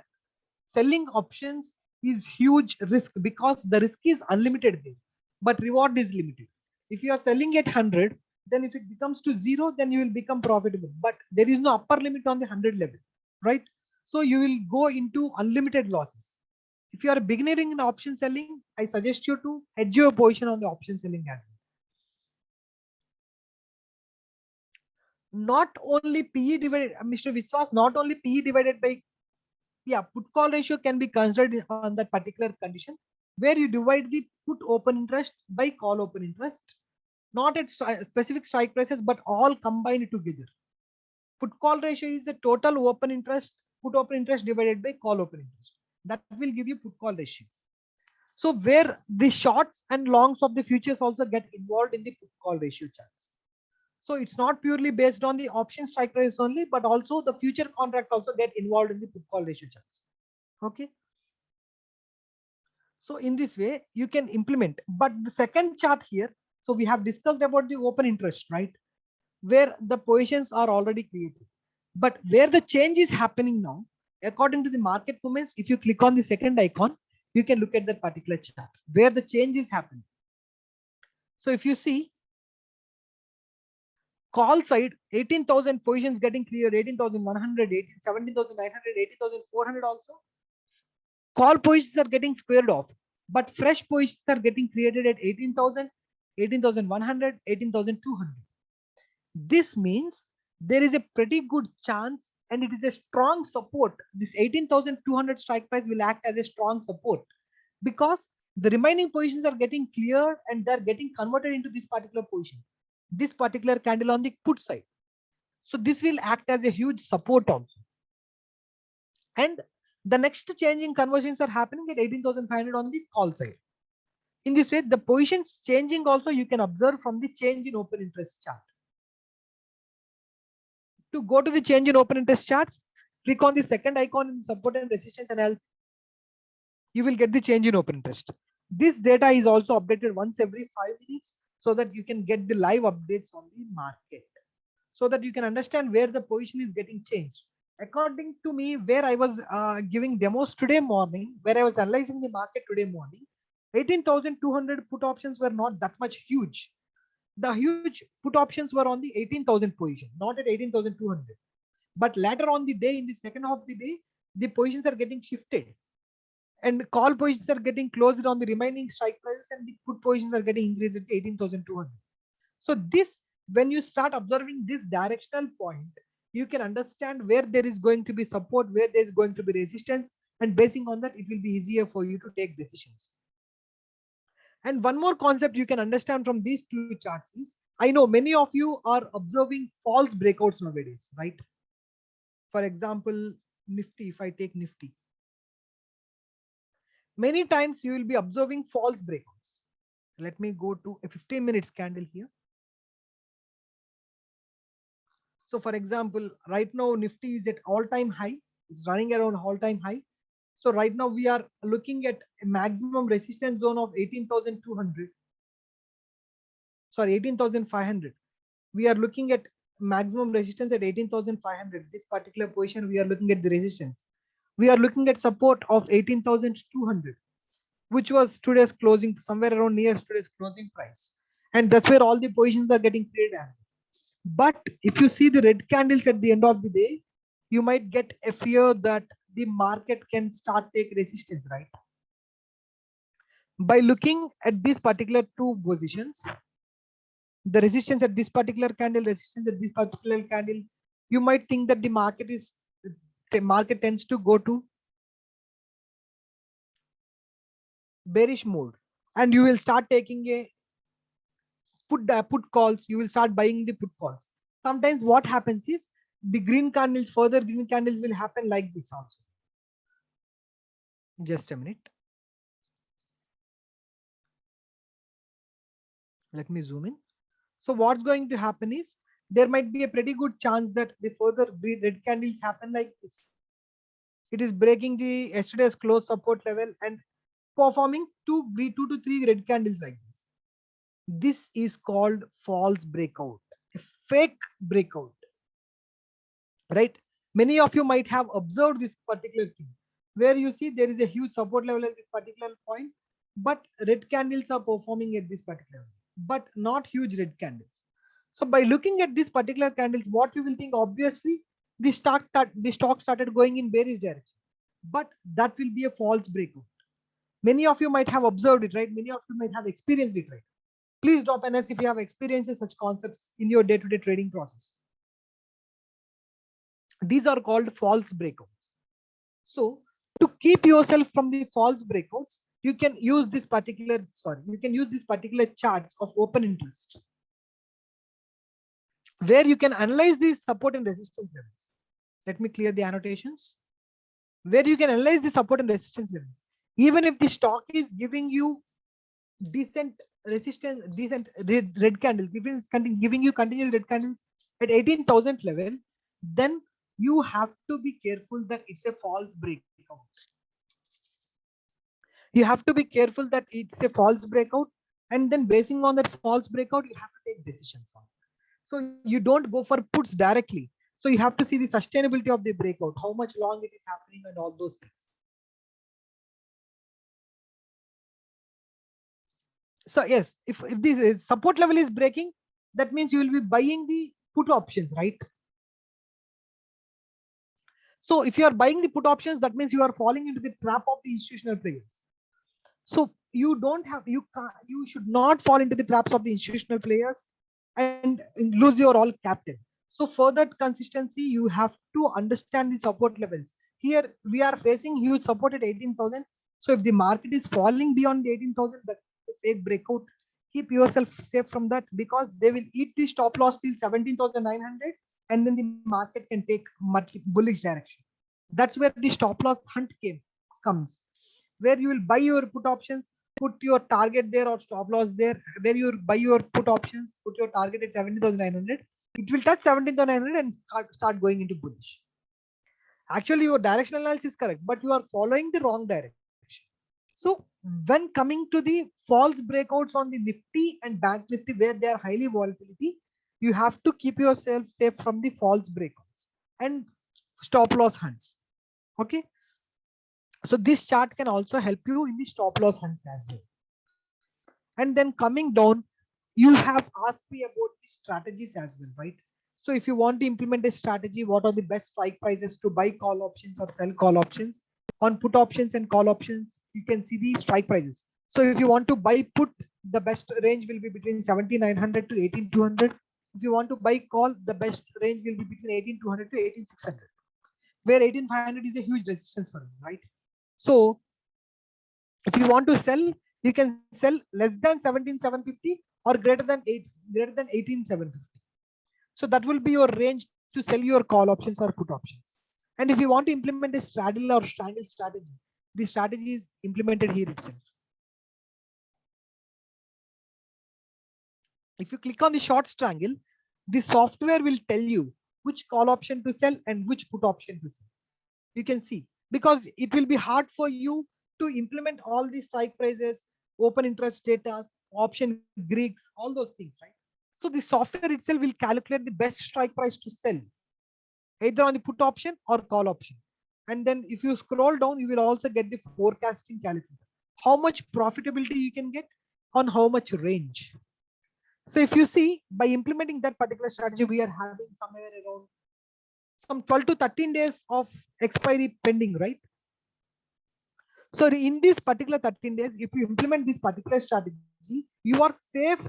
selling options is huge risk because the risk is unlimited there, but reward is limited. If you are selling at 100, then if it becomes to 0, then you will become profitable. But there is no upper limit on the 100 level, right? So you will go into unlimited losses. If you are a beginner in option selling, I suggest you to hedge your position on the option selling as well. Not only PE divided, Mr. Viswas, not only PE divided by, yeah, put call ratio can be considered on that particular condition where you divide the put open interest by call open interest, not at specific strike prices, but all combined together. Put call ratio is the total open interest, put open interest divided by call open interest. That will give you put call ratio. So where the shorts and longs of the futures also get involved in the put call ratio charts. So it's not purely based on the option strike price only, but also the future contracts also get involved in the put call ratio charts. Okay. So in this way, you can implement. But the second chart here, so we have discussed about the open interest, right? Where the positions are already created. But where the change is happening now, according to the market movements, if you click on the second icon, you can look at that particular chart where the change is happening. So if you see, call side, 18,000 positions getting cleared, 18,100, 17,900, 18,400 also. Call positions are getting squared off, but fresh positions are getting created at 18,000, 18,100, 18,200. This means there is a pretty good chance and it is a strong support. This 18,200 strike price will act as a strong support because the remaining positions are getting cleared and they're getting converted into this particular position, this particular candle on the put side. So this will act as a huge support also. And the next changing conversions are happening at 18,500 on the call side. In this way, the positions changing also you can observe from the change in open interest chart. To go to the change in open interest charts, click on the second icon in support and resistance analysis. You will get the change in open interest. This data is also updated once every 5 minutes so that you can get the live updates on the market, so that you can understand where the position is getting changed. According to me, where I was giving demos today morning, where I was analyzing the market today morning, 18,200 put options were not that much huge. The huge put options were on the 18,000 position, not at 18,200. But later on the day, in the second half of the day, the positions are getting shifted and call positions are getting closed on the remaining strike prices and the put positions are getting increased at 18,200. So this, when you start observing this directional point, you can understand where there is going to be support, where there is going to be resistance, and basing on that, it will be easier for you to take decisions. And one more concept you can understand from these two charts is, I know many of you are observing false breakouts nowadays, right? For example, Nifty, if I take Nifty, many times you will be observing false breakouts. Let me go to a 15 minutes candle here. So for example, right now Nifty is at all-time high. It's running around all-time high. So right now we are looking at a maximum resistance zone of 18,200. Sorry, 18,500. We are looking at maximum resistance at 18,500. This particular position, we are looking at the resistance. We are looking at support of 18,200, which was today's closing, somewhere around near today's closing price. And that's where all the positions are getting created at. But if you see the red candles at the end of the day, you might get a fear that the market can start take resistance, right? By looking at these particular two positions, the resistance at this particular candle, resistance at this particular candle, you might think that the market tends to go to bearish mode, and you will start taking a put calls. You will start buying the put calls. Sometimes what happens is the further green candles will happen like this also. Just a minute. Let me zoom in. So what's going to happen is there might be a pretty good chance that the further red candles happen like this. It is breaking the yesterday's close support level and performing two to three red candles like this. This is called false breakout, a fake breakout, right? Many of you might have observed this particular thing where you see there is a huge support level at this particular point, but red candles are performing at this particular level, but not huge red candles. So by looking at these particular candles, what you will think, obviously the stock started going in bearish direction, but that will be a false breakout. Many of you might have observed it, right? Many of you might have experienced it, right? Please drop an S if you have experienced such concepts in your day-to-day trading process. These are called false breakouts. So to keep yourself from the false breakouts, you can use this particular charts of open interest, where you can analyze these support and resistance levels. Let me clear the annotations. Where you can analyze the support and resistance levels. Even if the stock is giving you decent resistance, decent red candles, if it's giving you continuous red candles at 18,000 level, then you have to be careful that it's a false breakout. You have to be careful that it's a false breakout, and then basing on that false breakout, you have to take decisions on. So you don't go for puts directly. So you have to see the sustainability of the breakout, how much long it is happening, and all those things. So yes, if the support level is breaking, that means you will be buying the put options, right? So if you are buying the put options, that means you are falling into the trap of the institutional players. So you should not fall into the traps of the institutional players and lose your all capital. So for that consistency, you have to understand the support levels. Here we are facing huge support at 18,000. So if the market is falling beyond the 18,000, that fake breakout, keep yourself safe from that, because they will eat the stop loss till 17,900, and then the market can take bullish direction. That's where the stop loss hunt comes, where you will buy your put options, put your target there or stop loss there. Where you buy your put options, put your target at 17,900. It will touch 17,900 and start going into bullish. Actually, your directional analysis is correct, but you are following the wrong direction. So when coming to the false breakouts on the Nifty and Bank Nifty, where they are highly volatility, you have to keep yourself safe from the false breakouts and stop loss hunts. Okay. So this chart can also help you in the stop loss hunts as well. And then coming down, you have asked me about the strategies as well, right? So if you want to implement a strategy, what are the best strike prices to buy call options or sell call options? On put options and call options, you can see the strike prices. So if you want to buy put, the best range will be between 7,900 to 18,200. If you want to buy call, the best range will be between 18,200 to 18,600, where 18,500 is a huge resistance for us, right? So if you want to sell, you can sell less than 17,750 or greater than 18,750. So that will be your range to sell your call options or put options. And if you want to implement a straddle or strangle strategy, the strategy is implemented here itself. If you click on the short strangle, the software will tell you which call option to sell and which put option to sell. You can see, because it will be hard for you to implement all these strike prices, open interest data, option Greeks, all those things, right? So the software itself will calculate the best strike price to sell, either on the put option or call option. And then if you scroll down, you will also get the forecasting calculator, how much profitability you can get on how much range. So if you see, by implementing that particular strategy, we are having somewhere around some 12 to 13 days of expiry pending, right? So in this particular 13 days, if you implement this particular strategy, you are safe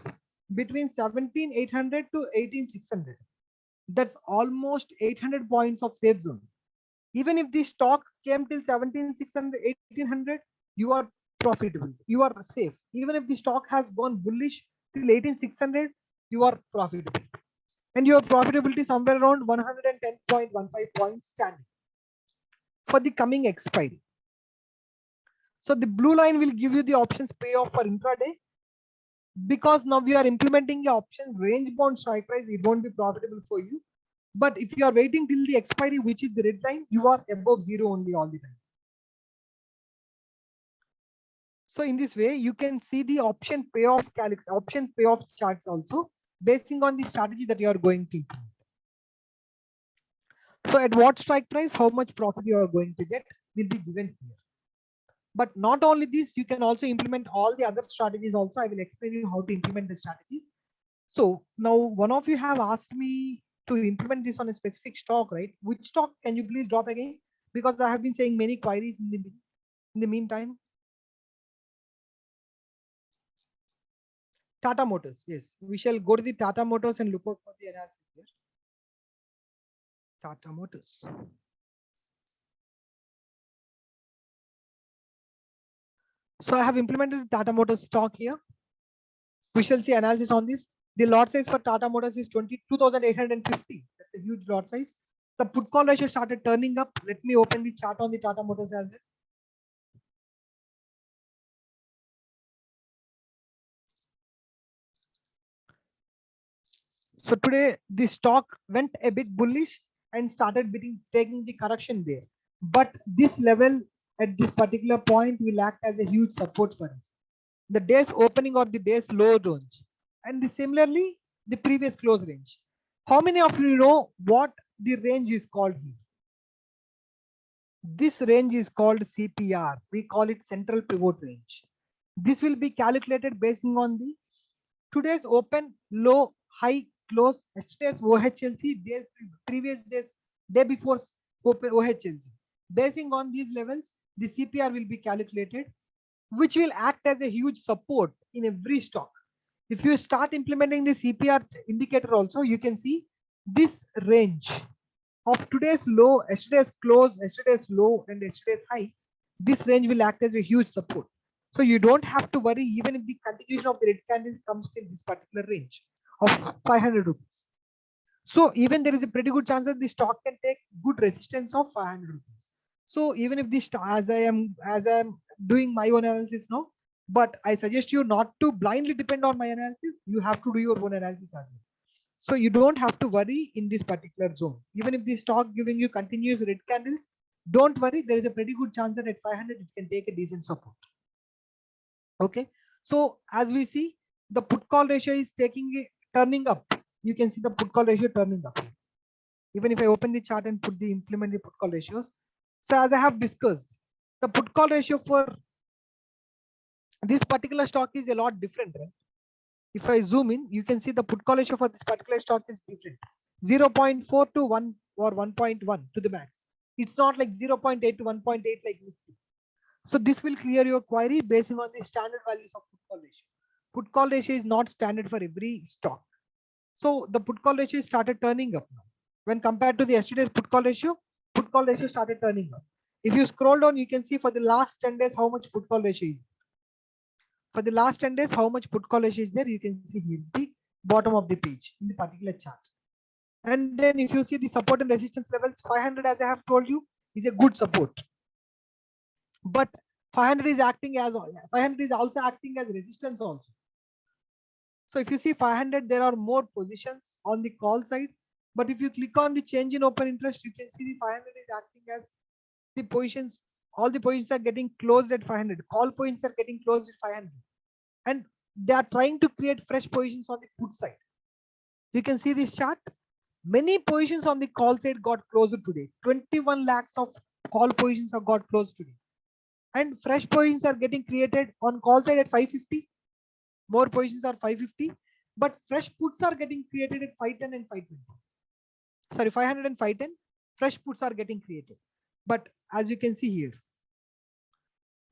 between 17,800 to 18,600. That's almost 800 points of safe zone. Even if the stock came till 17,600, 1800, you are profitable. You are safe. Even if the stock has gone bullish till 18,600, you are profitable. And your profitability somewhere around 110.15 points standing for the coming expiry. So the blue line will give you the options payoff for intraday. Because now we are implementing the option range bound strike price, it won't be profitable for you. But if you are waiting till the expiry, which is the red line, you are above zero only all the time. So in this way, you can see the option payoff charts also, basing on the strategy that you are going to implement. So at what strike price, how much profit you are going to get will be given here. But not only this, you can also implement all the other strategies also. I will explain you how to implement the strategies. So now one of you have asked me to implement this on a specific stock, right? Which stock can you please drop again? Because I have been saying many queries in the meantime. Tata Motors. Yes, we shall go to the Tata Motors and look out for the analysis here. Tata Motors. So I have implemented Tata Motors stock here. We shall see analysis on this. The lot size for Tata Motors is 22,850. That's a huge lot size. The put call ratio started turning up. Let me open the chart on the Tata Motors as well. So today the stock went a bit bullish and started taking the correction there. But this level at this particular point will act as a huge support for us. The day's opening or the day's low range, and similarly the previous close range. How many of you know what the range is called here? This range is called CPR. We call it central pivot range. This will be calculated based on the today's open, low, high, close, yesterday's OHLC, previous days, day before open OHLC. Basing on these levels, the CPR will be calculated, which will act as a huge support in every stock. If you start implementing the CPR indicator also, you can see this range of today's low, yesterday's close, yesterday's low, and yesterday's high. This range will act as a huge support. So you don't have to worry even if the continuation of the red candles comes in this particular range of 500 rupees. So even there is a pretty good chance that the stock can take good resistance of 500 rupees. So even if this, as I am doing my own analysis now, but I suggest you not to blindly depend on my analysis. You have to do your own analysis as well. So you don't have to worry in this particular zone. Even if the stock giving you continuous red candles, don't worry. There is a pretty good chance that at 500 it can take a decent support. Okay. So as we see, the put call ratio is turning up. You can see the put call ratio turning up. Even if I open the chart and implement the put call ratios. So as I have discussed, the put call ratio for this particular stock is a lot different, right? If I zoom in, you can see the put call ratio for this particular stock is different. 0.4 to 1 or 1.1 to the max. It's not like 0.8 to 1.8 like Nifty. So this will clear your query based on the standard values of put call ratio. Put call ratio is not standard for every stock. So the put call ratio started turning up now. When compared to the yesterday's put call ratio started turning up. If you scroll down, you can see for the last 10 days how much put call ratio is. For the last 10 days, how much put call ratio is there? You can see here the bottom of the page in the particular chart. And then if you see the support and resistance levels, 500, as I have told you, is a good support. But 500 is also acting as resistance also. So if you see 500, there are more positions on the call side. But if you click on the change in open interest, you can see the 500 is acting as the positions. All the positions are getting closed at 500. Call points are getting closed at 500. And they are trying to create fresh positions on the put side. You can see this chart. Many positions on the call side got closed today. 21 lakhs of call positions have got closed today. And fresh positions are getting created on call side at 550. More positions are 550. But fresh puts are getting created at 510 and 520. Sorry, 500 and 510. Fresh puts are getting created. But as you can see here,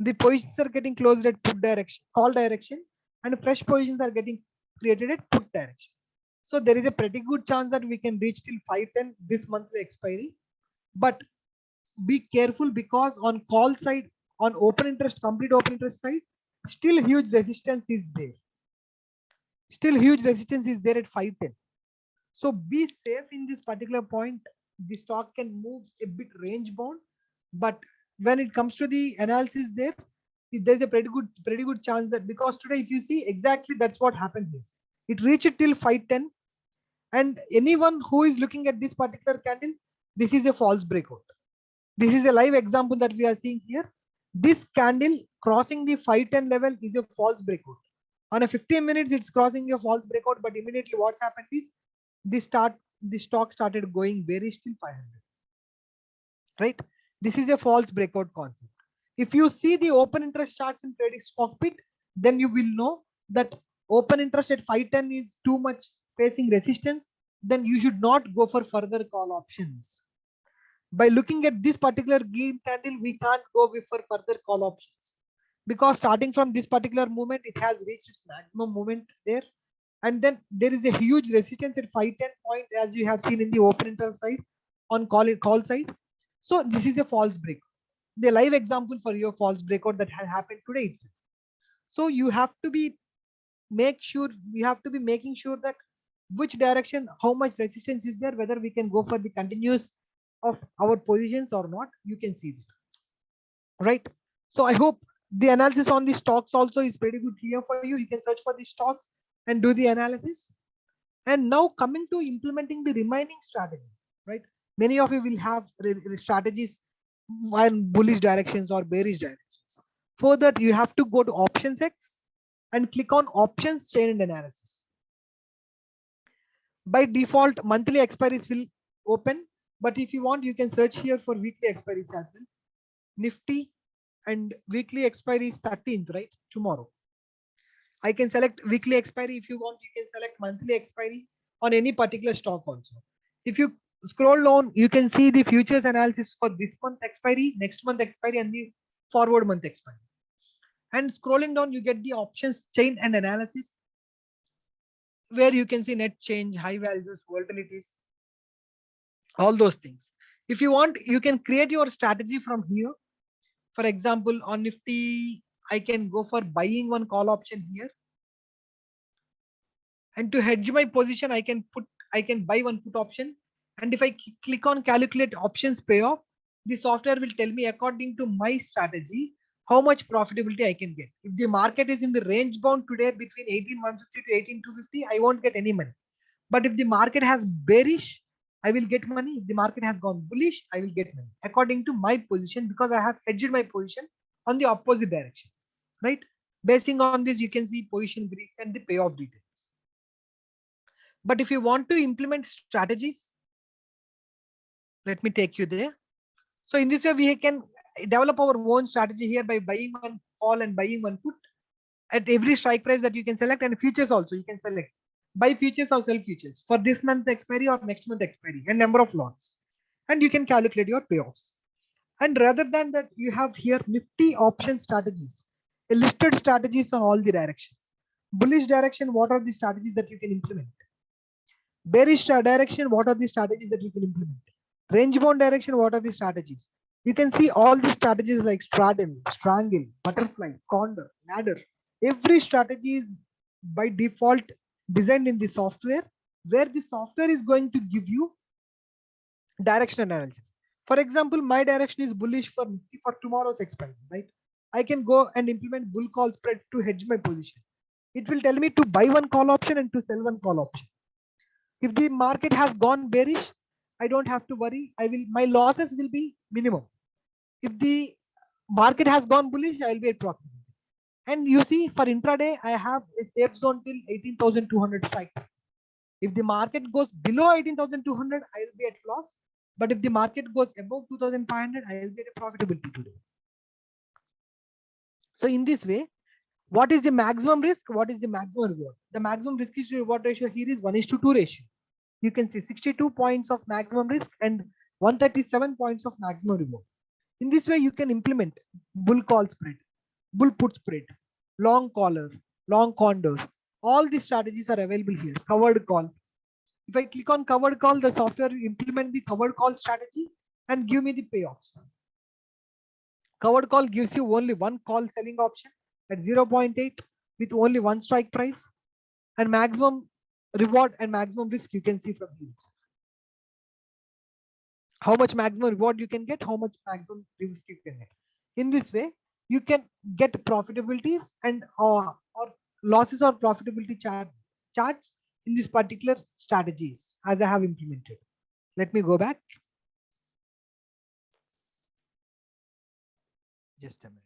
The positions are getting closed at put direction, call direction, and fresh positions are getting created at put direction. So there is a pretty good chance that we can reach till 510 this monthly expiry. But be careful, because on call side, on open interest, complete open interest side, still huge resistance is there. Still huge resistance is there at 510. So be safe in this particular point. The stock can move a bit range bound, but when it comes to the analysis there, there's a pretty good chance that, because today if you see exactly that's what happened here. It reached till 510, and anyone who is looking at this particular candle, this is a false breakout. This is a live example that we are seeing here. This candle crossing the 510 level is a false breakout. On a 15 minutes, it's crossing a false breakout, but immediately what's happened is the stock started going very still 500. Right? This is a false breakout concept. If you see the open interest charts in trading cockpit, then you will know that open interest at 510 is too much facing resistance. Then you should not go for further call options. By looking at this particular green candle, we can't go with for further call options, because starting from this particular movement, it has reached its maximum movement there, and then there is a huge resistance at 510 point, as you have seen in the open interest side on call side. So this is a false break, the live example for your false breakout that had happened today itself. So you have to be making sure that which direction, how much resistance is there, whether we can go for the continuous of our positions or not. You can see that, right? So I hope the analysis on the stocks also is pretty good here for you. You can search for the stocks and do the analysis. And now coming to implementing the remaining strategies, right? Many of you will have strategies in bullish directions or bearish directions. For that, you have to go to options X and click on options chain and analysis. By default, monthly expiries will open, but if you want, you can search here for weekly expiries as well. Nifty and weekly expiry is 13th, right? Tomorrow. I can select weekly expiry. If you want, you can select monthly expiry on any particular stock also. If you scroll down, you can see the futures analysis for this month expiry, next month expiry, and the forward month expiry. And scrolling down, you get the options chain and analysis, where you can see net change, high values, volatilities, all those things. If you want, you can create your strategy from here. For example, on Nifty, I can go for buying one call option here. And to hedge my position, I can buy one put option. And if I click on calculate options payoff, the software will tell me according to my strategy how much profitability I can get. If the market is in the range bound today between 18,150 to 18,250, I won't get any money. But if the market has bearish, I will get money. If the market has gone bullish, I will get money according to my position, because I have hedged my position on the opposite direction, right? Basing on this, you can see position Greeks and the payoff details. But if you want to implement strategies, let me take you there. So in this way, we can develop our own strategy here by buying one call and buying one put at every strike price that you can select, and futures also you can select buy futures or sell futures for this month expiry or next month expiry and number of lots, and you can calculate your payoffs. And rather than that, you have here Nifty option strategies, a listed strategies on all the directions. Bullish direction, what are the strategies that you can implement? Bearish direction, what are the strategies that you can implement? Range bound direction, what are the strategies? You can see all the strategies like straddle, strangle, butterfly, condor, ladder. Every strategy is by default designed in the software, where the software is going to give you direction analysis. For example, my direction is bullish for tomorrow's expiry, right? I can go and implement bull call spread to hedge my position. It will tell me to buy one call option and to sell one call option. If the market has gone bearish, I don't have to worry. My losses will be minimum. If the market has gone bullish, I will be at profit. And you see, for intraday, I have a safe zone till 18,200 strike. If the market goes below 18,200, I will be at loss. But if the market goes above 2,500, I will get a profitability today. So in this way, what is the maximum risk? What is the maximum reward? The maximum risk to reward ratio here is 1:2 ratio. You can see 62 points of maximum risk and 137 points of maximum reward. In this way, you can implement bull call spread, bull put spread, long collar, long condor. All these strategies are available here. Covered call. If I click on covered call, the software will implement the covered call strategy and give me the payoffs. Covered call gives you only one call selling option at 0.8 with only one strike price, and maximum reward and maximum risk you can see from here. How much maximum reward you can get, how much maximum risk you can get. In this way, you can get profitabilities and or losses or profitability charts in these particular strategies as I have implemented. Let me go back. Just a minute.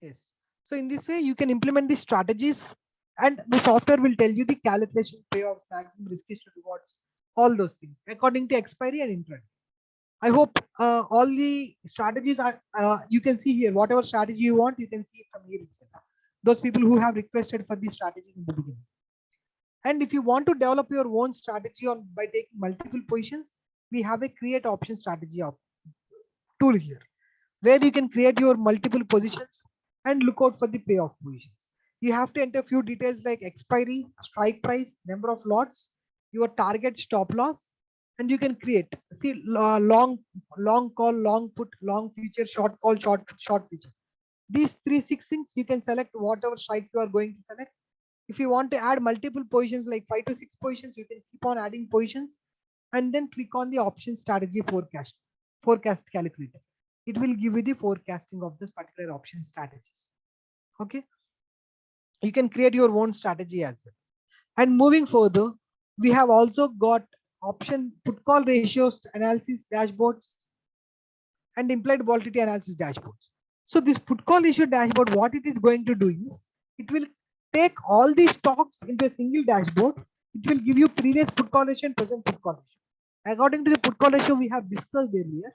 Yes. So in this way, you can implement these strategies and the software will tell you the calculation, payoffs, maximum risk to rewards, all those things according to expiry and intraday. I hope all the strategies are, you can see here, whatever strategy you want, you can see it from here itself. Those people who have requested for these strategies in the beginning. And if you want to develop your own strategy on by taking multiple positions, we have a create option strategy tool here, where you can create your multiple positions and look out for the payoff positions. You have to enter few details like expiry, strike price, number of lots, your target stop loss, and you can create. See, long call, long put, long future, short call, short future. These 6 things you can select whatever strike you are going to select. If you want to add multiple positions like 5 to 6 positions, you can keep on adding positions and then click on the option strategy forecast calculator. It will give you the forecasting of this particular option strategies. Okay, you can create your own strategy as well. And moving further, we have also got option put call ratios analysis dashboards and implied volatility analysis dashboards. So this put call ratio dashboard, what it is going to do is it will take all these stocks into a single dashboard. It will give you previous put call ratio and present put call ratio. According to the put call ratio we have discussed earlier,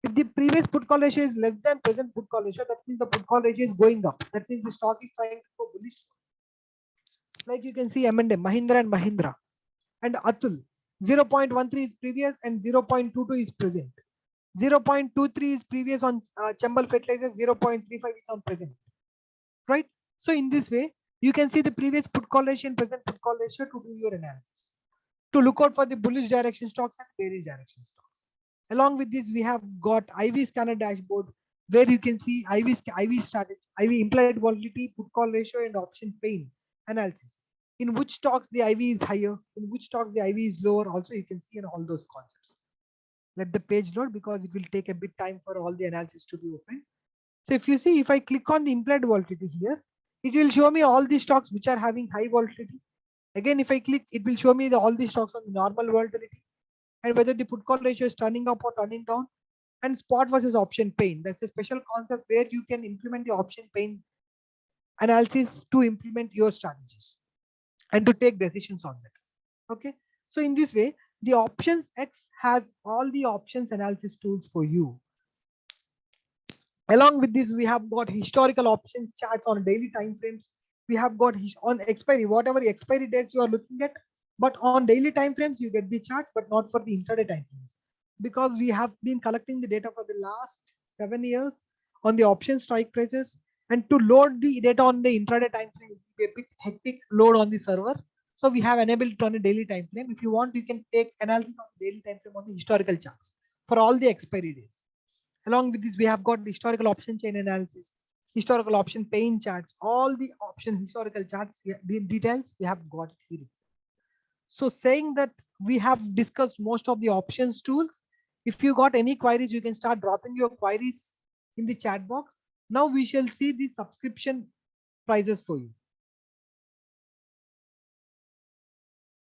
if the previous put call ratio is less than present put call ratio, that means the put call ratio is going up. That means the stock is trying to go bullish. Like you can see M&M, Mahindra and Mahindra, and Atul. 0.13 is previous and 0.22 is present. 0.23 is previous on Chambal Fertilizer, 0.35 is on present. Right? So in this way, you can see the previous put call ratio and present put call ratio to do your analysis. To look out for the bullish direction stocks and bearish direction stocks. Along with this, we have got IV scanner dashboard where you can see IV strategy, IV implied volatility, put call ratio, and option pain analysis. In which stocks the IV is higher, in which stocks the IV is lower. Also, you can see in all those concepts. Let the page load because it will take a bit time for all the analysis to be opened. So if you see, if I click on the implied volatility here, it will show me all the stocks which are having high volatility. Again, if I click, it will show me all the stocks on the normal volatility and whether the put call ratio is turning up or turning down. And spot versus option pain. That's a special concept where you can implement the option pain analysis to implement your strategies and to take decisions on that. Okay. So in this way, the options X has all the options analysis tools for you. Along with this, we have got historical option charts on daily time frames. We have got on expiry, whatever expiry dates you are looking at, but on daily time frames, you get the charts, but not for the intraday time frames. Because we have been collecting the data for the last 7 years on the option strike prices, and to load the data on the intraday time frame will be a bit hectic load on the server. So we have enabled it on a daily time frame. If you want, you can take analysis on the daily time frame on the historical charts for all the expiry days. Along with this, we have got the historical option chain analysis, historical option pain charts, all the option historical charts, the details we have got here. So saying that we have discussed most of the options tools. If you got any queries, you can start dropping your queries in the chat box. Now we shall see the subscription prices for you.